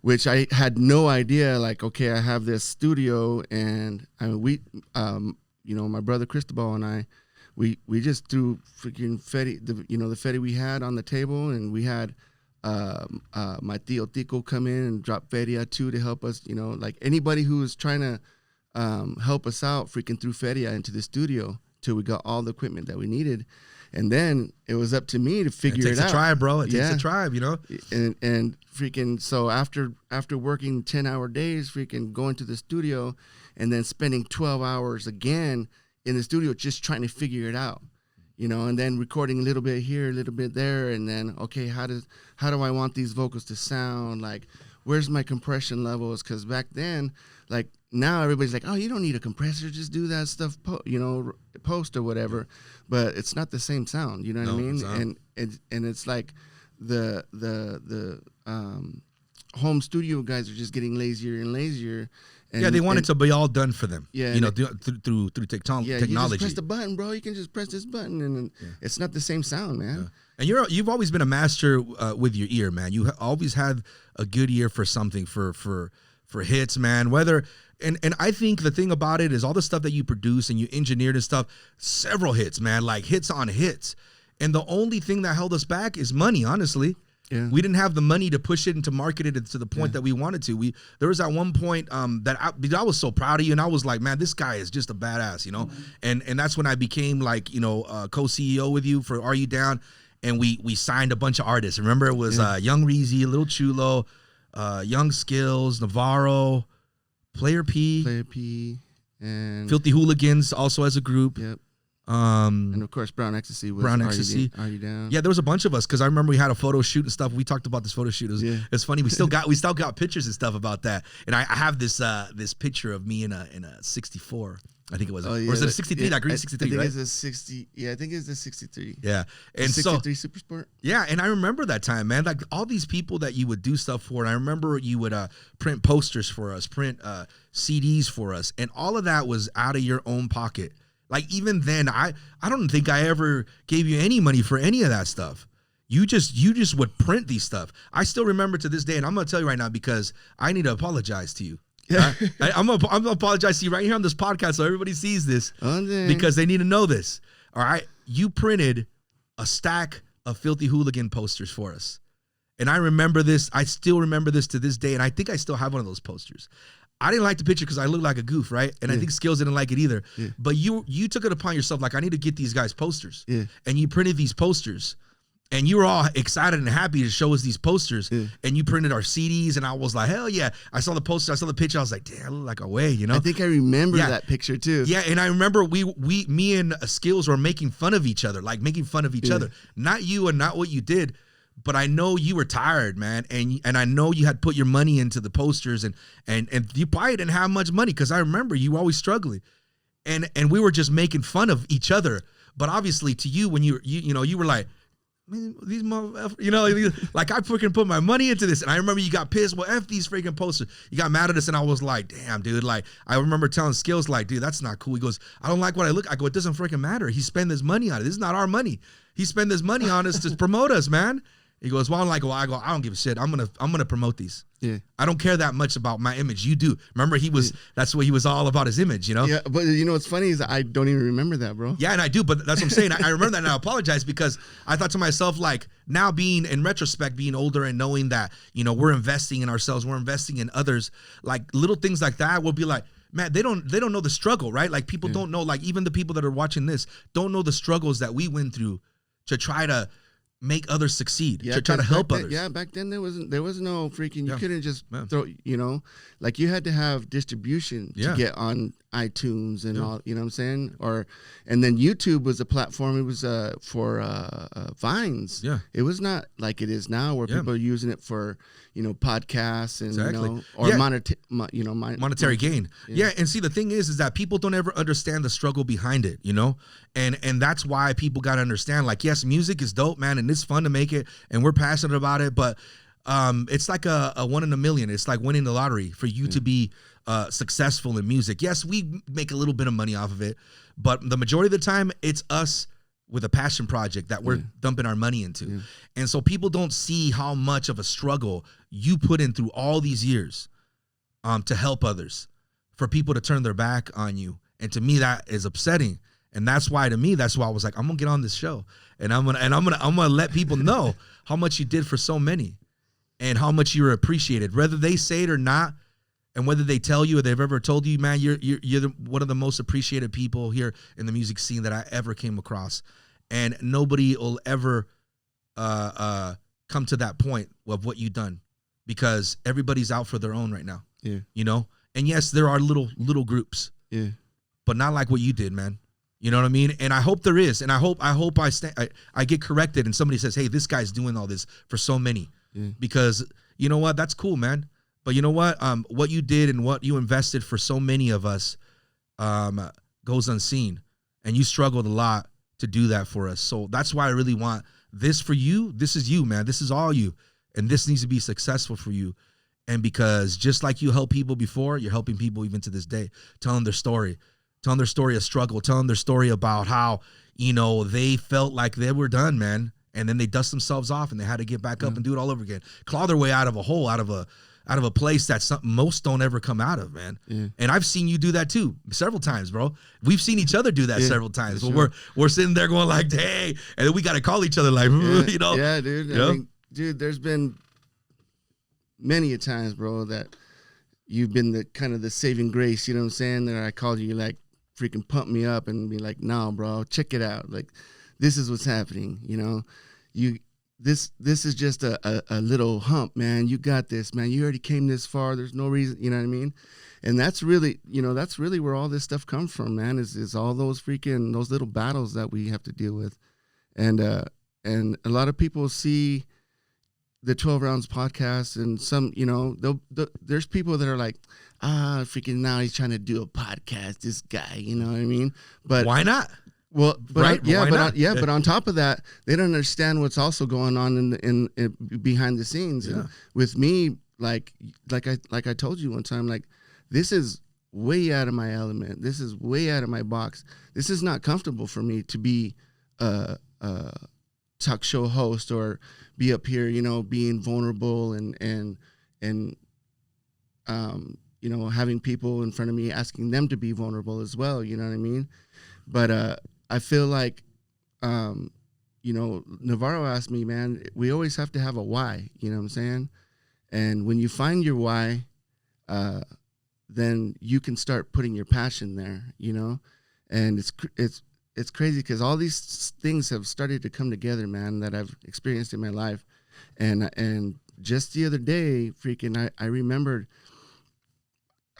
which I had no idea, like, okay, I have this studio, and my brother Cristobal and I, we just threw freaking Fetty, the Fetty we had on the table, and we had my Tio Tico come in and drop feria too to help us, you know, like anybody who was trying to help us out freaking threw feria into the studio till we got all the equipment that we needed. And then it was up to me to figure it out.
It takes a tribe, bro. It takes a tribe, you know?
And freaking, so after working 10-hour days, freaking going to the studio and then spending 12 hours again in the studio just trying to figure it out, you know, and then recording a little bit here, a little bit there, and then, okay, how do I want these vocals to sound? Like, where's my compression levels? Because back then, like, now everybody's like, oh, you don't need a compressor, just do that stuff, post or whatever. But it's not the same sound, you know what I mean? And it's like the home studio guys are just getting lazier and lazier. And,
they want it to be all done for them.
Yeah,
you know, through technology.
You just press the button, bro. You can just press this button, and it's not the same sound, man.
Yeah. And you've always been a master with your ear, man. You always had a good ear for something, for hits, man. And I think the thing about it is all the stuff that you produce and you engineered and stuff, several hits, man, like hits on hits. And the only thing that held us back is money, honestly. Yeah. We didn't have the money to push it and to market it to the point that we wanted to. There was at one point that I was so proud of you, and I was like, man, this guy is just a badass, you know. Mm-hmm. And that's when I became like, you know, co-CEO with you for Are You Down, and we signed a bunch of artists. Remember, it was Young Reezy, Little Chulo, Young Skills, Navarro, Player P, and Filthy Hooligans also as a group.
Yep. And of course, Brown Ecstasy was
Brown Ecstasy.
Are You Down?
Yeah, there was a bunch of us because I remember we had a photo shoot and stuff. We talked about this photo shoot. It's funny. We still got pictures and stuff about that. And I have this picture of me in a 64. I think it was. Or was it a 63? That green 63,
I think
right?
It's a 60. Yeah, I think it's a 63.
Yeah, and
63 Super Sport.
Yeah, and I remember that time, man. Like all these people that you would do stuff for, and I remember you would print posters for us, print CDs for us, and all of that was out of your own pocket. Like even then, I don't think I ever gave you any money for any of that stuff. You just would print these stuff. I still remember to this day, and I'm gonna tell you right now because I need to apologize to you. Yeah. I'm gonna apologize to you right here on this podcast so everybody sees this because they need to know this. All right, you printed a stack of Filthy Hooligan posters for us, and I remember this. I still remember this to this day, and I think I still have one of those posters. I didn't like the picture because I looked like a goof, right? And I think Skills didn't like it either. Yeah. But you took it upon yourself, like, I need to get these guys posters. Yeah. And you printed these posters. And you were all excited and happy to show us these posters. Yeah. And you printed our CDs, and I was like, hell yeah. I saw the poster, I saw the picture, I was like, damn, I look like a way, you know?
I think I remember that picture too.
Yeah, and I remember me and Skills were making fun of each other, other. Not you and not what you did. But I know you were tired, man, and I know you had put your money into the posters, and you probably didn't have much money because I remember you were always struggling, and we were just making fun of each other. But obviously, to you, when you were like, man, these motherfuckers, you know, like I freaking put my money into this, and I remember you got pissed. Well, F these freaking posters. You got mad at us, and I was like, damn, dude. Like I remember telling Skills, like, dude, that's not cool. He goes, I don't like what I look. I go, it doesn't freaking matter. He spent this money on it. This is not our money. He spent this money on us to promote us, man. He goes, well, I go, I don't give a shit. I'm gonna promote these. Yeah. I don't care that much about my image. You do. Remember, that's what he was all about, his image, you know?
Yeah, but you know what's funny is I don't even remember that, bro.
Yeah, and I do, but that's what I'm saying. I remember that, and I apologize because I thought to myself, like, now being, in retrospect, being older and knowing that, you know, we're investing in ourselves, we're investing in others, like little things like that will be like, man, they don't know the struggle, right? Like people don't know, like even the people that are watching this don't know the struggles that we went through to try to make others succeed, to try to help others.
Yeah, back then there was no freaking, you couldn't just throw, you know, like you had to have distribution to get on iTunes and all, you know what I'm saying? And then YouTube was a platform, it was for Vines. Yeah. It was not like it is now where people are using it for, you know, podcasts and, you know, or
monetary gain. Yeah. And see, the thing is that people don't ever understand the struggle behind it, you know? And that's why people got to understand, like, yes, music is dope, man, and it's fun to make it, and we're passionate about it, but it's like a 1 in a million. It's like winning the lottery for you to be successful in music. Yes, we make a little bit of money off of it, but the majority of the time, it's us with a passion project that we're dumping our money into. Yeah. And so people don't see how much of a struggle you put in through all these years to help others, for people to turn their back on you. And to me, that is upsetting. And that's why, to me, that's why I was like, I'm gonna get on this show, and I'm gonna let people know how much you did for so many, and how much you were appreciated, whether they say it or not, and whether they tell you or they've ever told you, man, you're one of the most appreciated people here in the music scene that I ever came across, and nobody will ever come to that point of what you've done, because everybody's out for their own right now.
Yeah,
you know. And yes, there are little groups.
Yeah,
but not like what you did, man. You know what I mean? And I hope there is. And I hope I get corrected and somebody says, hey, this guy's doing all this for so many. Yeah. Because you know what? That's cool, man. But you know what? What you did and what you invested for so many of us goes unseen. And you struggled a lot to do that for us. So that's why I really want this for you. This is you, man. This is all you. And this needs to be successful for you. And because just like you helped people before, you're helping people even to this day, telling their story of struggle, telling their story about how, you know, they felt like they were done, man. And then they dust themselves off and they had to get back up and do it all over again. Claw their way out of a hole, out of a place that's something most don't ever come out of, man. Yeah. And I've seen you do that too, several times, bro. We've seen each other do that several times. But sure. we're sitting there going like, hey, and then we got to call each other like, you know.
Yeah, dude.
You know?
I mean, dude, there's been many a times, bro, that you've been the kind of the saving grace, you know what I'm saying? That I called you, like, freaking pump me up and be like, no, bro, check it out. Like, this is what's happening, you know? This is just a little hump, man. You got this, man. You already came this far. There's no reason, you know what I mean? And that's really, you know, that's really where all this stuff comes from, man, is all those little battles that we have to deal with. And a lot of people see the 12 Rounds podcast, and some, you know, there's people that are like, freaking now he's trying to do a podcast, this guy, you know what I mean? But
why not?
Well, but
right?
But on top of that, they don't understand what's also going on in behind the scenes. Yeah. And with me, like I told you one time, like, this is way out of my element. This is way out of my box. This is not comfortable for me to be a talk show host or be up here, you know, being vulnerable and you know, having people in front of me asking them to be vulnerable as well. You know what I mean? But I feel like, you know, Navarro asked me, man, we always have to have a why, you know what I'm saying? And when you find your why, then you can start putting your passion there, you know? And it's crazy because all these things have started to come together, man, that I've experienced in my life. And just the other day, freaking, I remembered,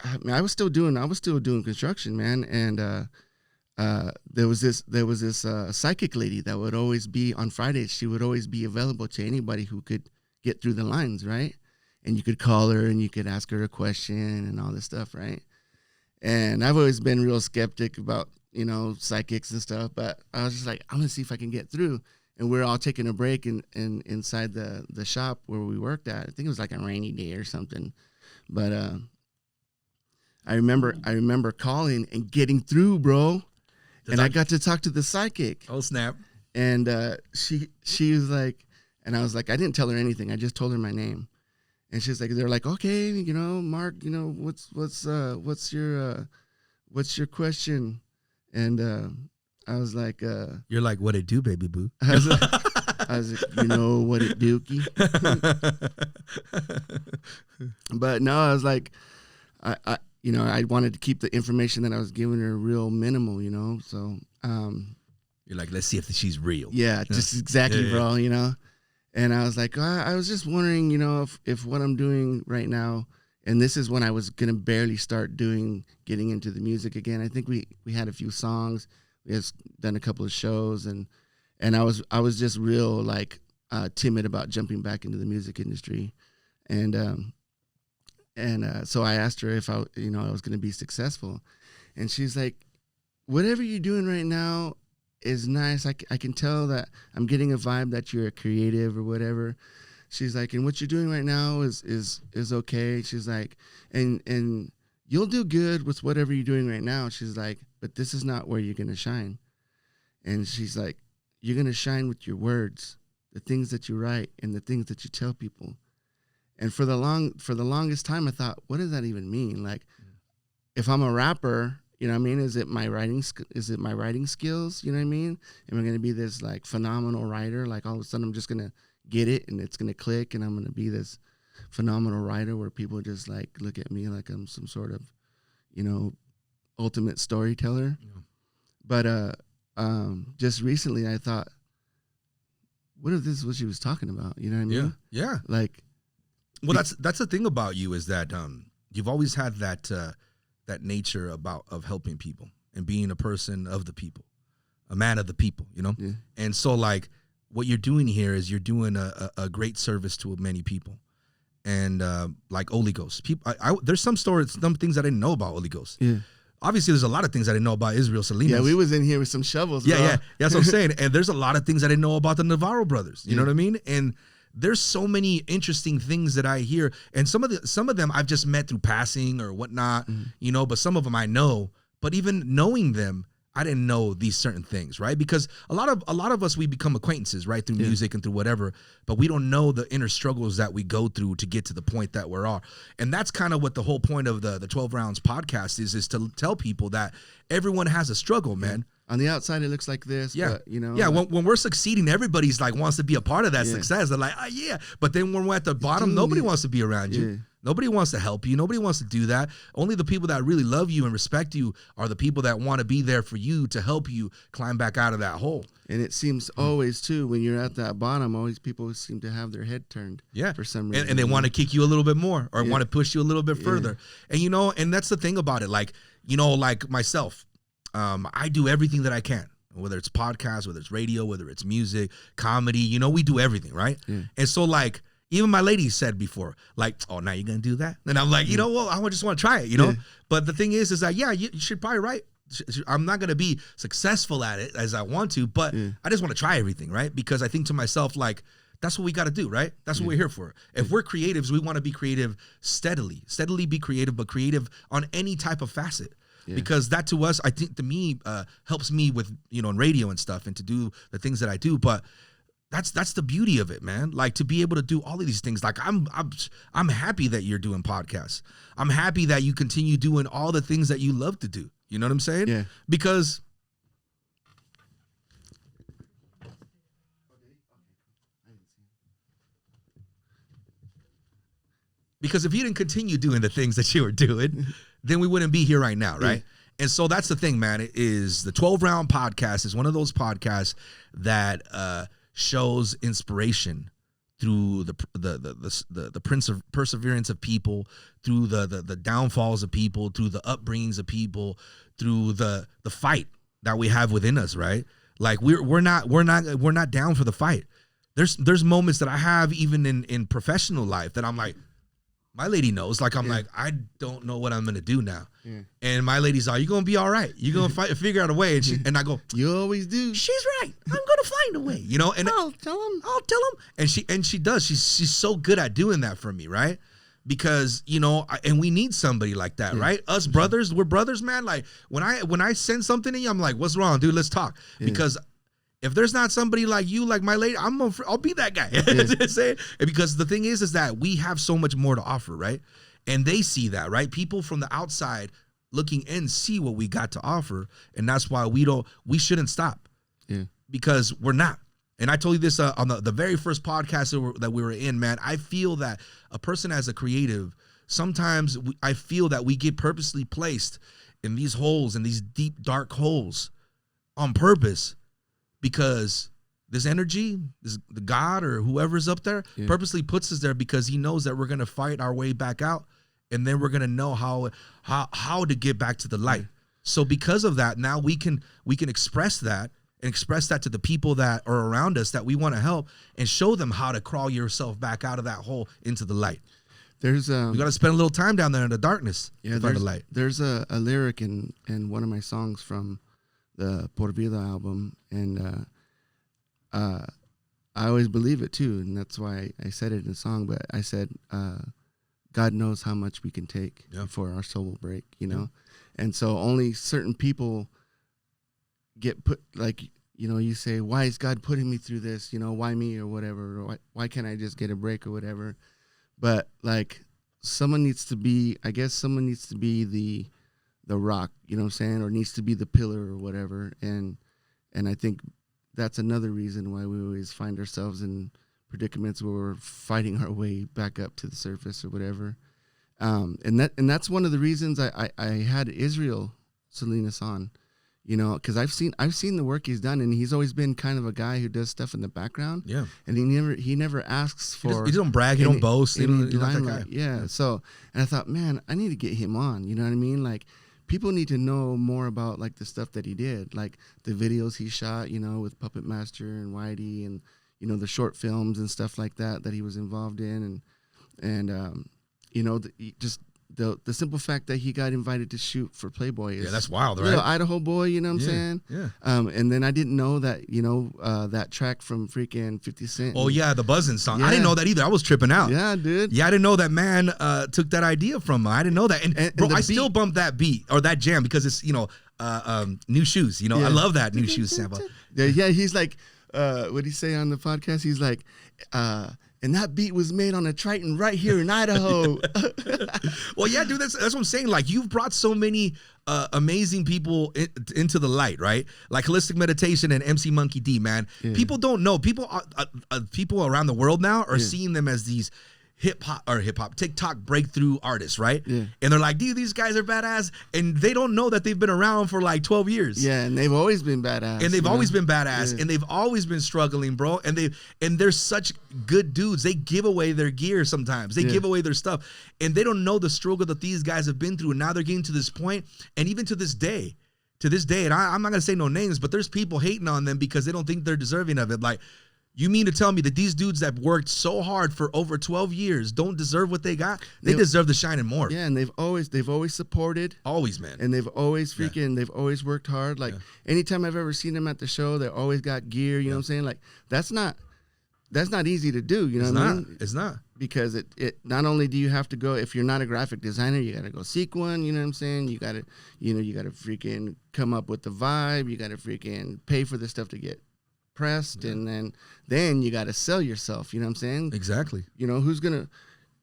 I was still doing construction, man. And, there was this psychic lady that would always be on Fridays. She would always be available to anybody who could get through the lines, right? And you could call her and you could ask her a question and all this stuff, right? And I've always been real skeptic about, you know, psychics and stuff, but I was just like, I'm gonna see if I can get through. And we're all taking a break inside the shop where we worked at. I think it was like a rainy day or something, but I remember calling and getting through, bro. And I got to talk to the psychic.
Oh, snap.
And she was like, and I was like, I didn't tell her anything. I just told her my name. And she's like, they're like, okay, you know, Mark, you know, what's your question? And I was like,
you're like, what it do, baby boo?
I was like, you know what it dookie? But no, I was like, I you know, I wanted to keep the information that I was giving her real minimal, you know. So
you're like, let's see if she's real.
Yeah, just exactly,
yeah.
Bro, you know. And I was like, I was just wondering, you know, if what I'm doing right now, and this is when I was gonna barely start getting into the music again. I think we had a few songs, we had done a couple of shows, and I was just real like timid about jumping back into the music industry, and so I asked her if I was going to be successful, and she's like, whatever you're doing right now is nice. I can tell that I'm getting a vibe that you're a creative or whatever. She's like, and what you're doing right now is okay. She's like, and you'll do good with whatever you're doing right now. She's like, but this is not where you're going to shine. And she's like, you're going to shine with your words, the things that you write and the things that you tell people. And for the longest time, I thought, what does that even mean? Like, if I'm a rapper, You know what I mean? Is it my writing skills? You know what I mean? Am I going to be this like phenomenal writer? Like all of a sudden I'm just going to get it and it's going to click and I'm going to be this phenomenal writer where people just like look at me like I'm some sort of, you know, ultimate storyteller. Yeah. But just recently I thought, what if this is what she was talking about? You know what I mean?
Yeah.
Like,
well, that's the thing about you is that you've always had that nature of helping people and being a person of the people, a man of the people, you know? Yeah. And so like what you're doing here is you're doing a great service to many people. And like Holy Ghost, people, there's some things I didn't know about Holy Ghost.
Yeah.
Obviously, there's a lot of things I didn't know about Israel Salinas.
Yeah, we was in here with some shovels.
Yeah, bro. Yeah, that's what I'm saying. And there's a lot of things I didn't know about the Navarro brothers. You know what I mean? And there's so many interesting things that I hear, and some of them I've just met through passing or whatnot, you know. But some of them I know. But even knowing them, I didn't know these certain things, right? Because a lot of us, we become acquaintances, right, through music and through whatever, but we don't know the inner struggles that we go through to get to the point that we're are. And that's kind of what the whole point of the 12 Rounds podcast is to tell people that everyone has a struggle, man.
On the outside, it looks like this, but, you know.
Yeah, when we're succeeding, everybody's like wants to be a part of that success. They're like, oh, yeah. But then when we're at the bottom, nobody wants to be around you. Yeah. Nobody wants to help you. Nobody wants to do that. Only the people that really love you and respect you are the people that want to be there for you to help you climb back out of that hole.
And it seems always, too, when you're at that bottom, always people seem to have their head turned for some reason.
And they want to kick you a little bit more or want to push you a little bit further. And, you know, and that's the thing about it. Like, you know, like myself, I do everything that I can. Whether it's podcasts, whether it's radio, whether it's music, comedy, you know, we do everything, right? Yeah. And so, like, even my lady said before, like, oh, now you're going to do that? And I'm like, you know, well, I just want to try it, you know? Yeah. But the thing is that, yeah, you should probably write. I'm not going to be successful at it as I want to, but I just want to try everything, right? Because I think to myself, like, that's what we got to do, right? That's what we're here for. If we're creatives, we want to be creative steadily be creative, but creative on any type of facet. Yeah. Because that to us, I think to me, helps me with, you know, in radio and stuff and to do the things that I do. But that's the beauty of it, man. Like to be able to do all of these things. Like I'm happy that you're doing podcasts. I'm happy that you continue doing all the things that you love to do. You know what I'm saying?
Yeah.
Because if you didn't continue doing the things that you were doing, then we wouldn't be here right now, right? Yeah. And so that's the thing, man. It is the 12 Round podcast is one of those podcasts that shows inspiration through the perseverance of people, through the downfalls of people, through the upbringings of people, through the fight that we have within us, right? Like we're not down for the fight. There's moments that I have even in professional life that I'm like, my lady knows, like, I'm like, I don't know what I'm going to do now. Yeah. And my lady's like, you're going to be all right. You're going to figure out a way. And I go,
you always do.
She's right. I'm going to find a way, you know? And
I'll tell him.
And she does. She's so good at doing that for me, right? Because, you know, and we need somebody like that, right? Us brothers, we're brothers, man. Like when I send something to you, I'm like, what's wrong, dude? Let's talk. Yeah. Because if there's not somebody like you, like my lady, I'll be that guy. Yeah. Because the thing is that we have so much more to offer, right? And they see that, right? People from the outside looking in see what we got to offer, and that's why we shouldn't stop. Yeah. Because we're not. And I told you this on the very first podcast that we were in, man. I feel that a person as a creative, sometimes I feel that we get purposely placed in these holes, in these deep, dark holes on purpose. Because this energy, the God or whoever's up there purposely puts us there because he knows that we're going to fight our way back out, and then we're going to know how to get back to the light. Yeah. So because of that, now we can express that and express that to the people that are around us that we want to help and show them how to crawl yourself back out of that hole into the light.
There's
you got to spend a little time down there in the darkness to find the light.
There's a lyric in one of my songs from the Por Vida album, and I always believe it too, and that's why I said it in the song. But I said, God knows how much we can take before our soul will break, you know? And so only certain people get put, like, you know, you say, why is God putting me through this? You know, why me or whatever? Or why can't I just get a break or whatever? But like someone needs to be the the rock, you know what I'm saying, or needs to be the pillar or whatever. And I think that's another reason why we always find ourselves in predicaments where we're fighting our way back up to the surface or whatever. And that's one of the reasons I had Israel Salinas on, you know, because I've seen the work he's done, and he's always been kind of a guy who does stuff in the background.
Yeah.
And he never asks for.
He don't brag. He don't boast. He's not that guy.
Yeah. So, and I thought, man, I need to get him on. You know what I mean? Like, people need to know more about like the stuff that he did, like the videos he shot, you know, with Puppet Master and Whitey, and you know, the short films and stuff like that he was involved in, and you know, just the simple fact that he got invited to shoot for Playboy is
that's wild, right?
Little Idaho boy, you know what I'm saying?
Yeah.
And then I didn't know that, you know, that track from freaking 50 Cent.
Oh yeah, the Buzzin' song.
Yeah.
I didn't know that either. I was tripping out.
Yeah, dude.
Yeah, I didn't know that man took that idea from him. I didn't know that. And bro, I still bump that beat or that jam because it's, you know, New Shoes. You know, I love that New Shoes sample.
Yeah, he's like, what did he say on the podcast? He's like, and that beat was made on a Triton right here in Idaho.
Well, yeah, dude, that's what I'm saying. Like, you've brought so many amazing people into the light, right? Like Holistic Meditation and MC Monkey D, man. Yeah. People don't know. People around the world now are seeing them as these hip hop TikTok breakthrough artists, right? Yeah. And they're like, dude, these guys are badass, and they don't know that they've been around for like 12 years.
Yeah, and they've always been badass.
And they've always been badass, and they've always been struggling, bro. And they're such good dudes. They give away their gear sometimes. They give away their stuff, and they don't know the struggle that these guys have been through. And now they're getting to this point, and even to this day, and I'm not gonna say no names, but there's people hating on them because they don't think they're deserving of it. Like, you mean to tell me that these dudes that worked so hard for over 12 years don't deserve what they got? They deserve the shine and more.
Yeah, and they've always supported.
Always, man.
And they've always they've always worked hard. Like, anytime I've ever seen them at the show, they always got gear, you know what I'm saying? Like, that's not easy to do, you know what I mean?
It's not.
Because it not only do you have to go, if you're not a graphic designer, you got to go seek one, you know what I'm saying? You got to freaking come up with the vibe. You got to freaking pay for the stuff to get pressed, and then you got to sell yourself, you know what I'm saying?
Exactly.
You know, who's gonna,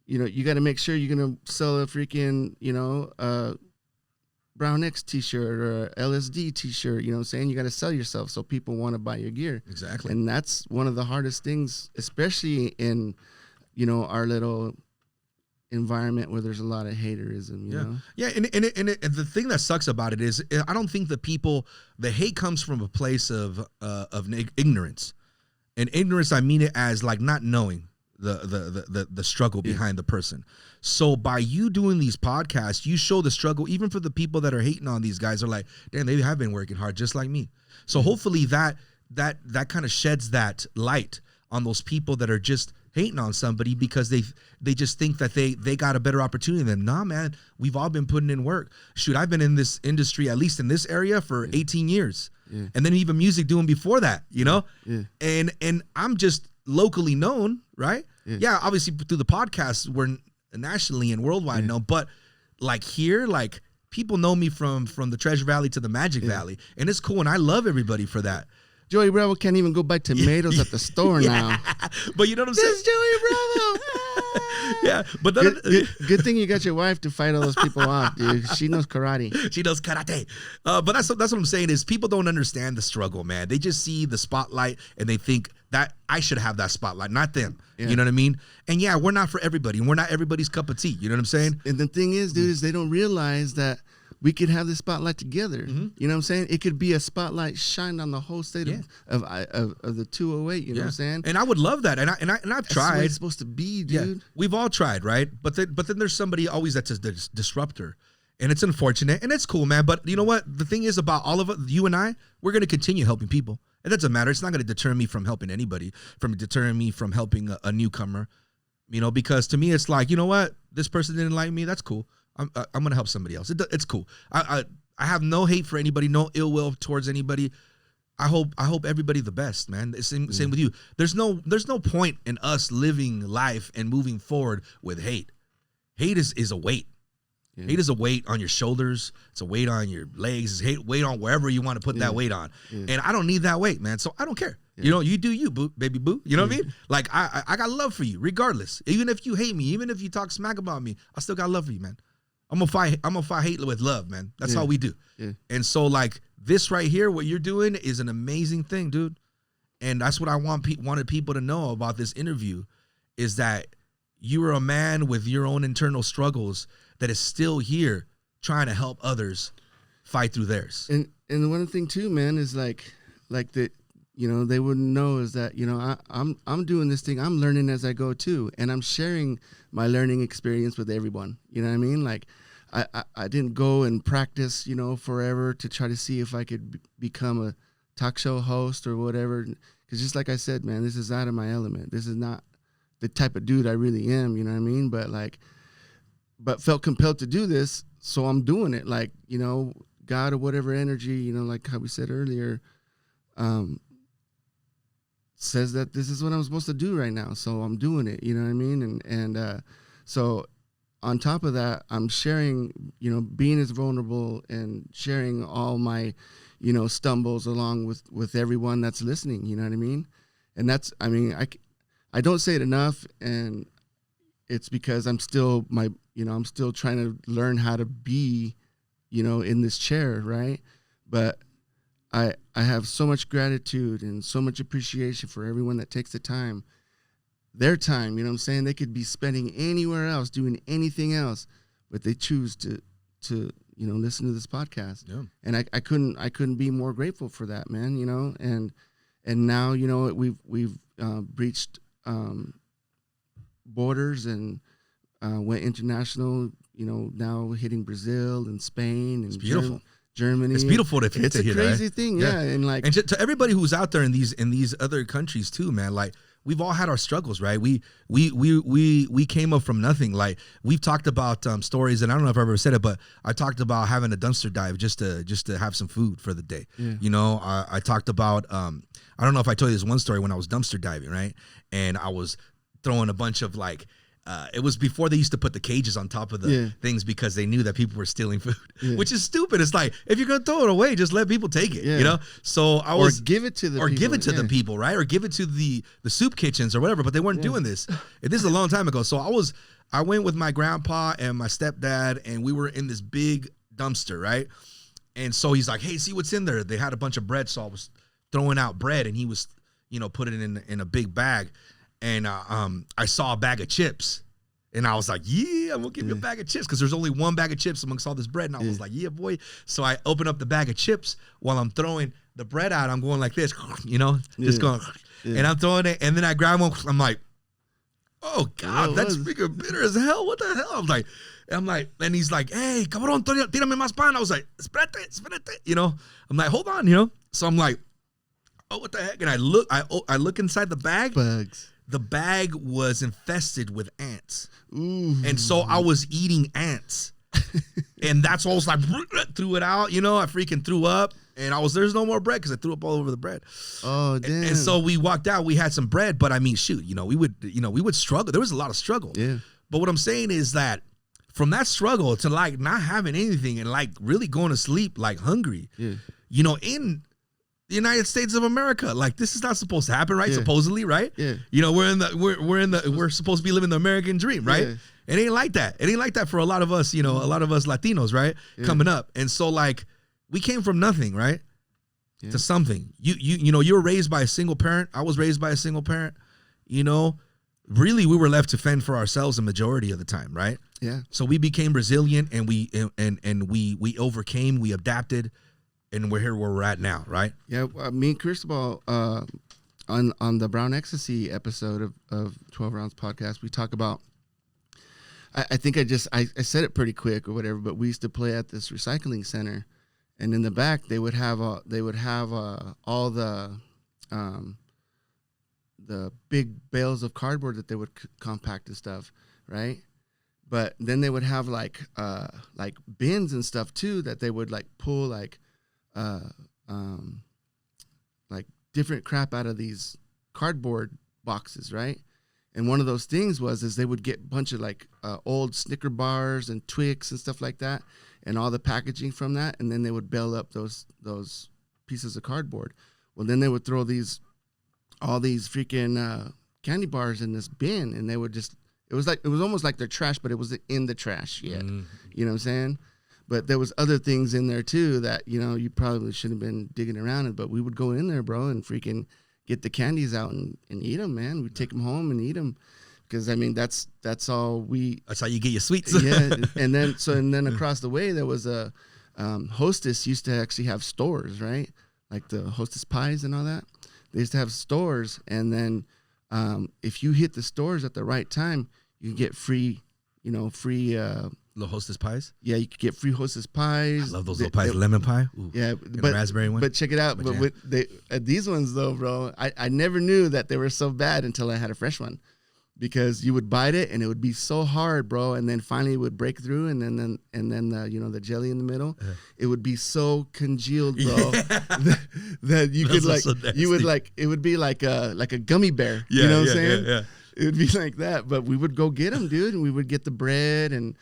you know, you got to make sure you're gonna sell a freaking, you know, Brown X t-shirt or a LSD t-shirt, you know what I'm saying? You got to sell yourself so people want to buy your gear.
Exactly.
And that's one of the hardest things, especially in, you know, our little environment where there's a lot of haterism, you know?
Yeah, and the thing that sucks about it is I don't think the hate comes from a place of ignorance. And ignorance, I mean it as like not knowing the struggle behind the person. So by you doing these podcasts, you show the struggle even for the people that are hating on these guys are like, damn, they have been working hard just like me. So hopefully that kind of sheds that light on those people that are just hating on somebody because they just think that they got a better opportunity than them. Nah, man, we've all been putting in work. Shoot, I've been in this industry, at least in this area, for 18 years. Yeah. And then even music doing before that, you know? Yeah. And I'm just locally known, right? Yeah, obviously through the podcast, we're nationally and worldwide known, but like here, like people know me from the Treasure Valley to the Magic Valley, and it's cool, and I love everybody for that.
Joey Bravo can't even go buy tomatoes at the store now.
But you know what I'm saying?
This is Joey Bravo.
Yeah, but
good thing you got your wife to fight all those people off, dude. She knows karate.
She knows karate. But that's what I'm saying is people don't understand the struggle, man. They just see the spotlight and they think that I should have that spotlight, not them. Yeah. You know what I mean? And yeah, we're not for everybody, and we're not everybody's cup of tea. You know what I'm saying?
And the thing is, dude, is they don't realize that we could have this spotlight together. Mm-hmm. You know what I'm saying? It could be a spotlight shined on the whole state of the 208. You know what I'm saying?
And I would love that. And I've
That's
tried.
the way it's supposed to be, dude.
Yeah. We've all tried, right? But then there's somebody always that's a disruptor. And it's unfortunate, and it's cool, man. But you know what? The thing is about all of us, you and I, we're going to continue helping people. It doesn't matter. It's not going to deter me from helping anybody, from deterring me from helping a newcomer. You know, because to me, it's like, you know what? This person didn't like me. That's cool. I'm going to help somebody else. It's cool. I have no hate for anybody, no ill will towards anybody. I hope everybody the best, man. Same with you. There's no point in us living life and moving forward with hate. Hate is a weight. Yeah. Hate is a weight on your shoulders. It's a weight on your legs. It's weight on wherever you want to put that weight on. Yeah. And I don't need that weight, man. So I don't care. Yeah. You know, you do you, boo, baby boo. You know what I mean? Like, I got love for you, regardless. Even if you hate me, even if you talk smack about me, I still got love for you, man. I'm gonna fight hate with love, man. That's how we do.
Yeah.
And so like this right here, what you're doing is an amazing thing, dude. And that's what I wanted people to know about this interview, is that you are a man with your own internal struggles that is still here trying to help others fight through theirs.
And one thing too, man, is like the, you know, they wouldn't know is that, you know, I'm doing this thing, I'm learning as I go too, and I'm sharing my learning experience with everyone. You know what I mean? Like I didn't go and practice, you know, forever to try to see if I could become a talk show host or whatever. Because just like I said, man, this is out of my element. This is not the type of dude I really am. You know what I mean? But felt compelled to do this, so I'm doing it. Like, you know, God or whatever energy, you know, like how we said earlier, says that this is what I'm supposed to do right now. So I'm doing it, you know what I mean? And so on top of that, I'm sharing, you know, being as vulnerable and sharing all my, you know, stumbles along with everyone that's listening, you know what I mean? And that's, I mean, I don't say it enough, and it's because I'm still I'm still trying to learn how to be, you know, in this chair, right? But I have so much gratitude and so much appreciation for everyone that takes the time, their time, you know what I'm saying? They could be spending anywhere else, doing anything else, but they choose to you know, listen to this podcast.
Yeah.
And I couldn't be more grateful for that, man, you know? And now, you know, we've breached borders and went international, you know, now hitting Brazil and Spain and
It's beautiful.
Germany.
It's beautiful to
it's
to
a
hear
crazy
that.
thing, yeah. And like,
and to everybody who's out there in these other countries too, man. Like we've all had our struggles, right? We came up from nothing. Like we've talked about stories, and I don't know if I've ever said it, but I talked about having a dumpster dive just to have some food for the day.
Yeah.
You know, I talked about I don't know if I told you this one story when I was dumpster diving, right? And I was throwing a bunch of like. It was before they used to put the cages on top of the things because they knew that people were stealing food, which is stupid. It's like, if you're going to throw it away, just let people take it, you know? So I was...
Or give it to the
people. Or give it to
yeah.
the people, right? Or give it to the soup kitchens or whatever, but they weren't doing this. This is a long time ago. So I went with my grandpa and my stepdad, and we were in this big dumpster, right? And so he's like, hey, see what's in there? They had a bunch of bread, so I was throwing out bread, and he was, you know, putting it in a big bag. And I saw a bag of chips, and I was like, yeah, I'm gonna give you a bag of chips, because there's only one bag of chips amongst all this bread. And I was like, yeah, boy. So I open up the bag of chips while I'm throwing the bread out. I'm going like this, you know, just going, and I'm throwing it. And then I grab one. I'm like, oh God, that's freaking bitter as hell. What the hell? I'm like, and he's like, hey, cabrón, tírame más pan. I was like, espérate, you know. I'm like, hold on, you know. So I'm like, oh, what the heck? And I look inside the bag.
Bugs.
The bag was infested with ants.
Ooh.
And so I was eating ants. And that's why I was like, threw it out, you know, I freaking threw up. And there's no more bread because I threw up all over the bread.
Oh, damn.
And so we walked out, we had some bread, but I mean, shoot, you know, we would struggle. There was a lot of struggle.
Yeah.
But what I'm saying is that from that struggle to like not having anything and like really going to sleep like hungry, you know, in the United States of America, like this is not supposed to happen, right? Supposedly, right?
Yeah.
You know, we're supposed to be living the American dream, right?
Yeah.
It ain't like that. It ain't like that for a lot of us, you know, a lot of us Latinos, right? Coming up. And so like we came from nothing, right? To something. You know, you were raised by a single parent. I was raised by a single parent. You know, really we were left to fend for ourselves the majority of the time, right?
Yeah.
So we became resilient, and we overcame, we adapted. And we're here where we're at now, right? Yeah,
me and Cristobal on the Brown Ecstasy episode of 12 Rounds podcast, we talk about. I think I said it pretty quick or whatever, but we used to play at this recycling center, and in the back they would have all the big bales of cardboard that they would compact and stuff, right? But then they would have like bins and stuff too that they would like pull like different crap out of these cardboard boxes, right? And one of those things is they would get a bunch of like old Snicker bars and Twix and stuff like that, and all the packaging from that, and then they would bale up those pieces of cardboard. Well, then they would throw all these freaking candy bars in this bin, and they would just It was almost like they're trash, but it wasn't in the trash yet. You know what I'm saying? But there was other things in there too that, you know, you probably shouldn't have been digging around in. But we would go in there, bro, and freaking get the candies out and eat them, man. We'd take them home and eat them. Because, I mean, that's all we...
That's how you get your sweets.
Yeah, and then across the way, there was a Hostess used to actually have stores, right? Like the Hostess pies and all that. They used to have stores, and then if you hit the stores at the right time, you can get free,
Little Hostess pies?
Yeah, you could get free Hostess pies.
I love those little pies. Lemon pie? Ooh.
Yeah,
but raspberry one.
But check it out. But these ones, though, bro, I never knew that they were so bad until I had a fresh one. Because you would bite it and it would be so hard, bro, and then finally it would break through, and then the jelly in the middle, it would be so congealed, bro, that you could it would be like a gummy bear.
Yeah,
you know what I'm saying?
Yeah.
It would be like that. But we would go get them, dude, and we would get the bread and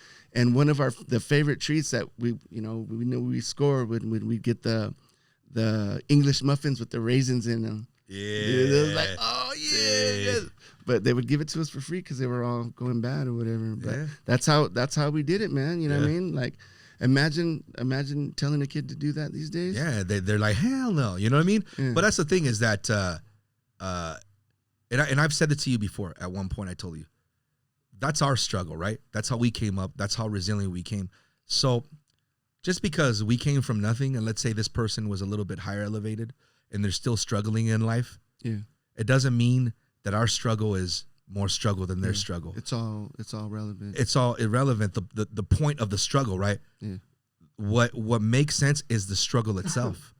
one of the favorite treats that we knew we scored when we get the English muffins with the raisins in them.
Yeah,
dude, it was like, oh yeah. But they would give it to us for free because they were all going bad or whatever. But that's how we did it, man. You know what I mean? Like, imagine telling a kid to do that these days.
Yeah, they're like, hell no. You know what I mean? Yeah. But that's the thing is that, and I've said it to you before. At one point, I told you, that's our struggle, right? That's how we came up. That's how resilient we came. So, just because we came from nothing, and let's say this person was a little bit higher elevated, and they're still struggling in life, it doesn't mean that our struggle is more struggle than their struggle.
It's all relevant.
It's all irrelevant. The point of the struggle, right?
Yeah.
What makes sense is the struggle itself.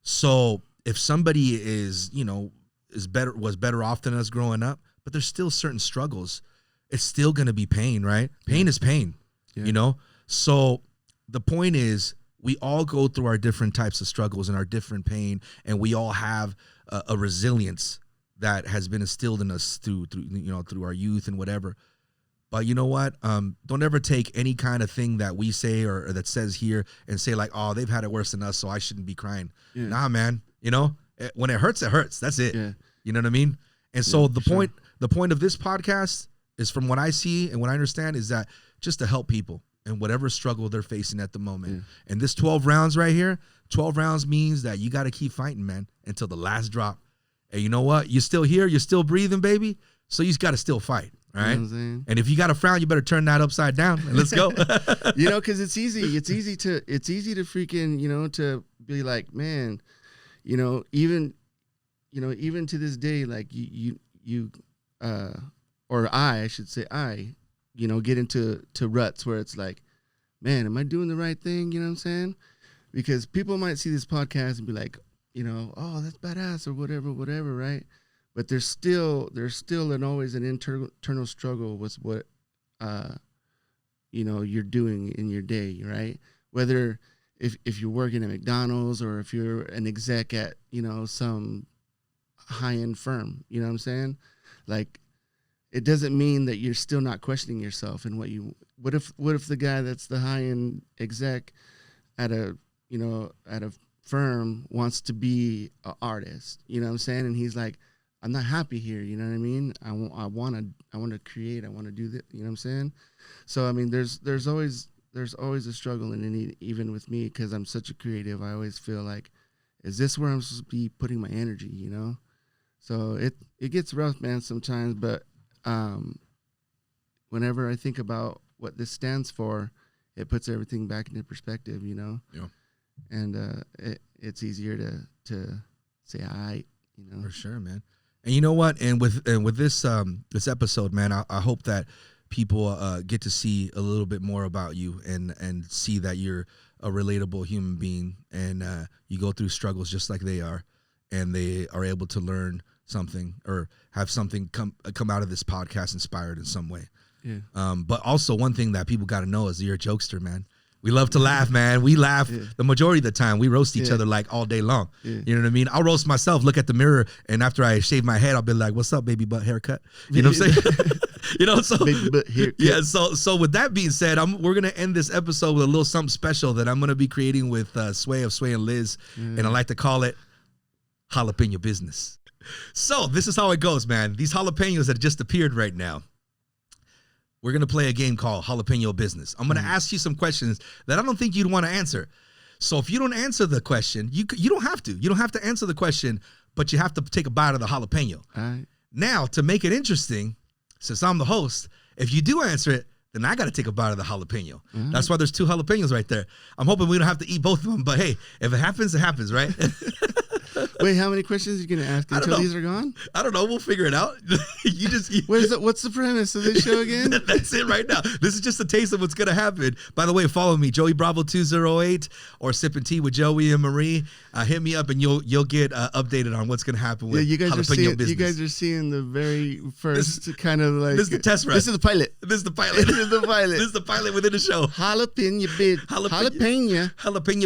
So if somebody was better off than us growing up, but there's still certain struggles, it's still going to be pain, right? Pain is pain, you know? So the point is, we all go through our different types of struggles and our different pain, and we all have a resilience that has been instilled in us through our youth and whatever. But you know what? Don't ever take any kind of thing that we say or that says here and say like, oh, they've had it worse than us, so I shouldn't be crying. Yeah. Nah, man. You know, when it hurts, it hurts. That's it. Yeah. You know what I mean? And so the point of this podcast is, from what I see and what I understand, is that just to help people and whatever struggle they're facing at the moment. Yeah. And this 12 rounds right here, 12 rounds means that you got to keep fighting, man, until the last drop. And you know what? You're still here. You're still breathing, baby. So you just got to still fight, right? You know what I'm saying? And if you got a frown, you better turn that upside down and let's go.
Because it's easy. It's easy to freaking, to be like, man, even to this day, like I should say, get into ruts where it's like, man, am I doing the right thing? You know what I'm saying? Because people might see this podcast and be like, oh, that's badass or whatever, right? But there's still and always an internal struggle with what, you're doing in your day, right? Whether if you're working at McDonald's or if you're an exec at, some high-end firm, you know what I'm saying? Like, it doesn't mean that you're still not questioning yourself and what if the guy that's the high-end exec at a firm wants to be an artist, you know what I'm saying? And he's like, I'm not happy here, you know what I mean? I want to create, I want to do that, you know what I'm saying? So I mean, there's always a struggle in it, even with me, because I'm such a creative. I always feel like, is this where I'm supposed to be putting my energy, So it gets rough, man, sometimes, but whenever I think about what this stands for, it puts everything back into perspective, Yeah. And it's easier to say, all right,
For sure, man. And you know what? And with this this episode, man, I hope that people get to see a little bit more about you and see that you're a relatable human being, and you go through struggles just like they are, and they are able to learn something or have something come out of this podcast inspired in some way.
Yeah.
But also one thing that people got to know is you're a jokester, man. We love to laugh, man. We laugh the majority of the time. We roast each other like all day long. Yeah. You know what I mean? I'll roast myself, look at the mirror, and after I shave my head, I'll be like, what's up, baby butt haircut? You know what I'm saying? So
baby butt haircut.
Yeah, so with that being said, we're going to end this episode with a little something special that I'm going to be creating with Sway of Sway and Liz, and I like to call it Jalapeno Business. So this is how it goes, man. These jalapenos that just appeared right now, we're going to play a game called Jalapeno Business. I'm going to ask you some questions that I don't think you'd want to answer. So if you don't answer the question, you don't have to. You don't have to answer the question, but you have to take a bite of the jalapeno.
All right.
Now, to make it interesting, since I'm the host, if you do answer it, then I got to take a bite of the jalapeno. That's why there's 2 jalapenos right there. I'm hoping we don't have to eat both of them, but hey, if it happens, right?
Wait, how many questions are you going to ask until these are gone?
I don't know. We'll figure it out.
What's the premise of this show again?
That's it right now. This is just a taste of what's going to happen. By the way, follow me, Joey Bravo 208 or Sipping Tea with Joey and Marie. Hit me up and you'll get updated on what's going to happen with Jalapeno Business.
You guys are seeing the very first kind of like.
This is the test run.
This is the pilot.
This is the pilot.
This is the pilot.
This is the pilot within the show.
Jalapeno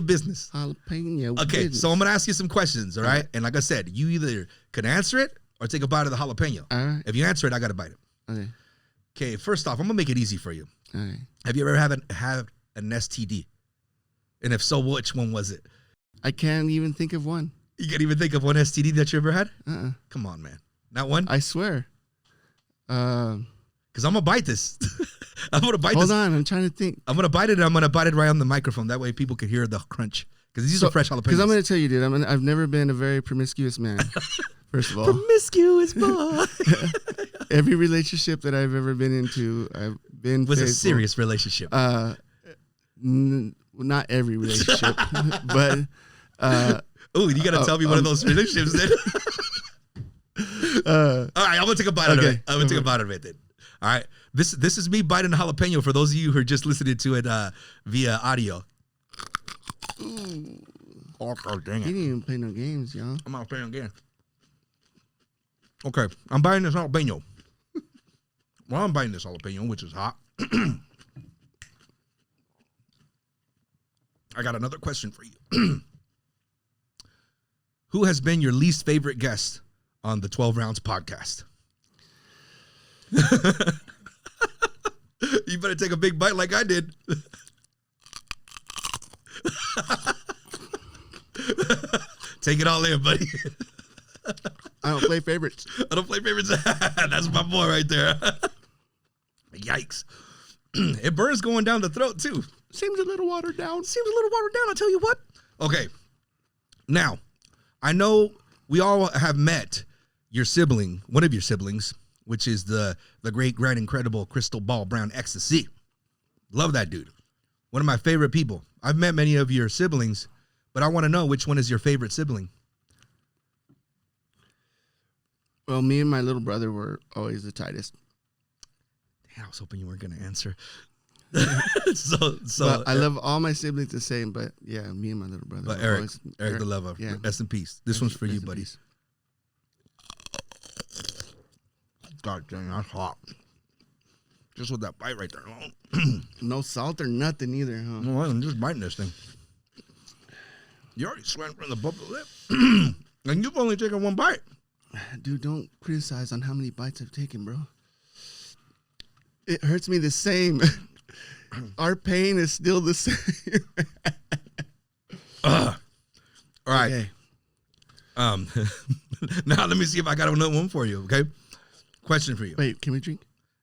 Business.
Jalapeno.
Okay,
business.
so I'm going to ask you some questions, all right? And like I said, you either can answer it or take a bite of the jalapeno.
All right.
If you answer it, I got to bite it.
Okay.
Okay, first off, I'm going to make it easy for you.
All right.
Have you ever had an STD? And if so, which one was it?
I can't even think of one.
You can't even think of one STD that you ever had? Come on, man. Not one?
I swear.
Because I'm going to bite this. I'm going to bite this.
Hold on. I'm trying to think.
I'm going to bite it, and I'm going to bite it right on the microphone. That way people can hear the crunch. Because these are fresh jalapenos.
Because I'm going to tell you, dude, I've never been a very promiscuous man, first of all.
Promiscuous boy.
Every relationship that I've ever been into, I've been
was
faithful.
a serious relationship.
Not every relationship, but...
oh, you got to tell me one of those relationships then. All right, I'm going to take a bite of it. I'm going to take a bite of it then. All right. This is me biting a jalapeno for those of you who are just listening to it via audio. Oh, dang it.
You didn't even play no games, y'all.
I'm not playing again. Okay, I'm biting this jalapeno. Well, I'm biting this jalapeno, which is hot. I got another question for you. Who has been your least favorite guest on the 12 Rounds podcast? You better take a big bite like I did. Take it all in, buddy.
I don't play favorites.
I don't play favorites. That's my boy right there. Yikes. It burns going down the throat, too.
Seems a little watered down.
I'll tell you what. Okay. Now, I know we all have met your sibling, one of your siblings, which is the great, grand, incredible Crystal Ball Brown Ecstasy. Love that dude. One of my favorite people. I've met many of your siblings, but I want to know which one is your favorite sibling.
Well, me and my little brother were always the tightest.
Damn, I was hoping you weren't going to answer.
But I love all my siblings the same, but yeah, me and my little brother.
But Eric the lover.
Yeah.
Rest in peace. This one's for you, buddy. God dang, that's hot. Just with that bite right there.
No salt or nothing either, huh?
No, I'm just biting this thing. You already sweating from the above the lip. And you've only taken one bite.
Dude, don't criticize on how many bites I've taken, bro. It hurts me the same. Our pain is still the same.
All right. Okay. Now let me see if I got another one for you, okay? Question for you.
Wait, can we drink?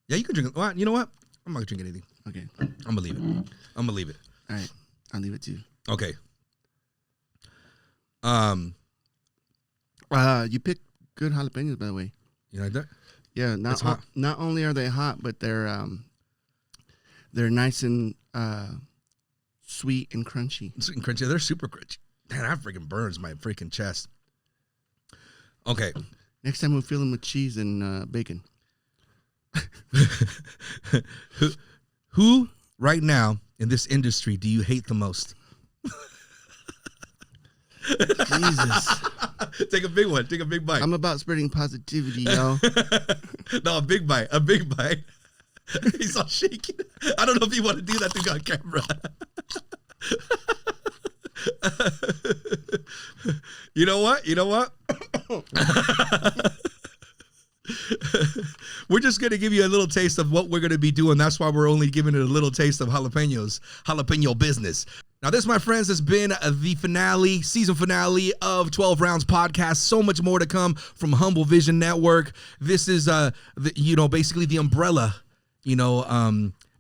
Yeah, you can drink. Well, you know what? I'm not going to drink anything.
Okay.
I'm going to leave it.
All right. I'll leave it too.
Okay.
You picked good jalapenos, by the way.
You like that?
Yeah, not only are they hot, but they're nice and sweet and crunchy.
Sweet and crunchy. They're super crunchy. Man, that freaking burns my freaking chest. Okay.
Next time we'll fill them with cheese and bacon.
Who right now in this industry do you hate the most?
Jesus.
Take a big one. Take a big bite.
I'm about spreading positivity, yo.
No, a big bite. A big bite. He's all shaking. I don't know if you want to do that thing on camera. You know what? We're just going to give you a little taste of what we're going to be doing. That's why we're only giving it a little taste of jalapeno business. Now, this, my friends, has been the season finale of 12 Rounds podcast. So much more to come from Humble Vision Network. This is, basically the umbrella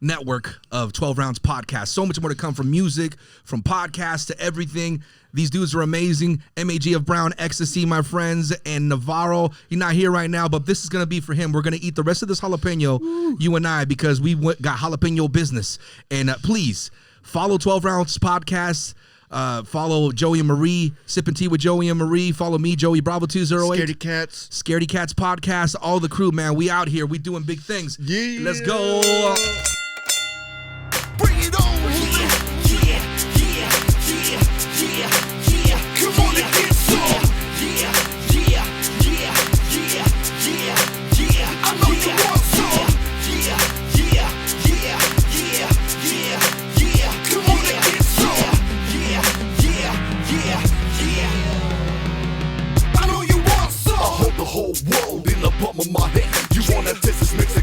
network of 12 Rounds Podcast. So much more to come from music, from podcasts to everything. These dudes are amazing. M.A.G of Brown Ecstasy, my friends, and Navarro. He's not here right now, but this is going to be for him. We're going to eat the rest of this jalapeno, you and I, because we got jalapeno business. And please follow 12 Rounds Podcast. Follow Joey and Marie, Sipping Tea with Joey and Marie. Follow me, Joey Bravo 208. Scaredy Cats Podcast. All the crew, man. We out here. We doing big things.
Yeah.
Let's go.
Bring it on. Come on and get some. I know you want some. Come on and get some. I know you want some. I hold the whole world in the palm of my hand. You wanna test this mix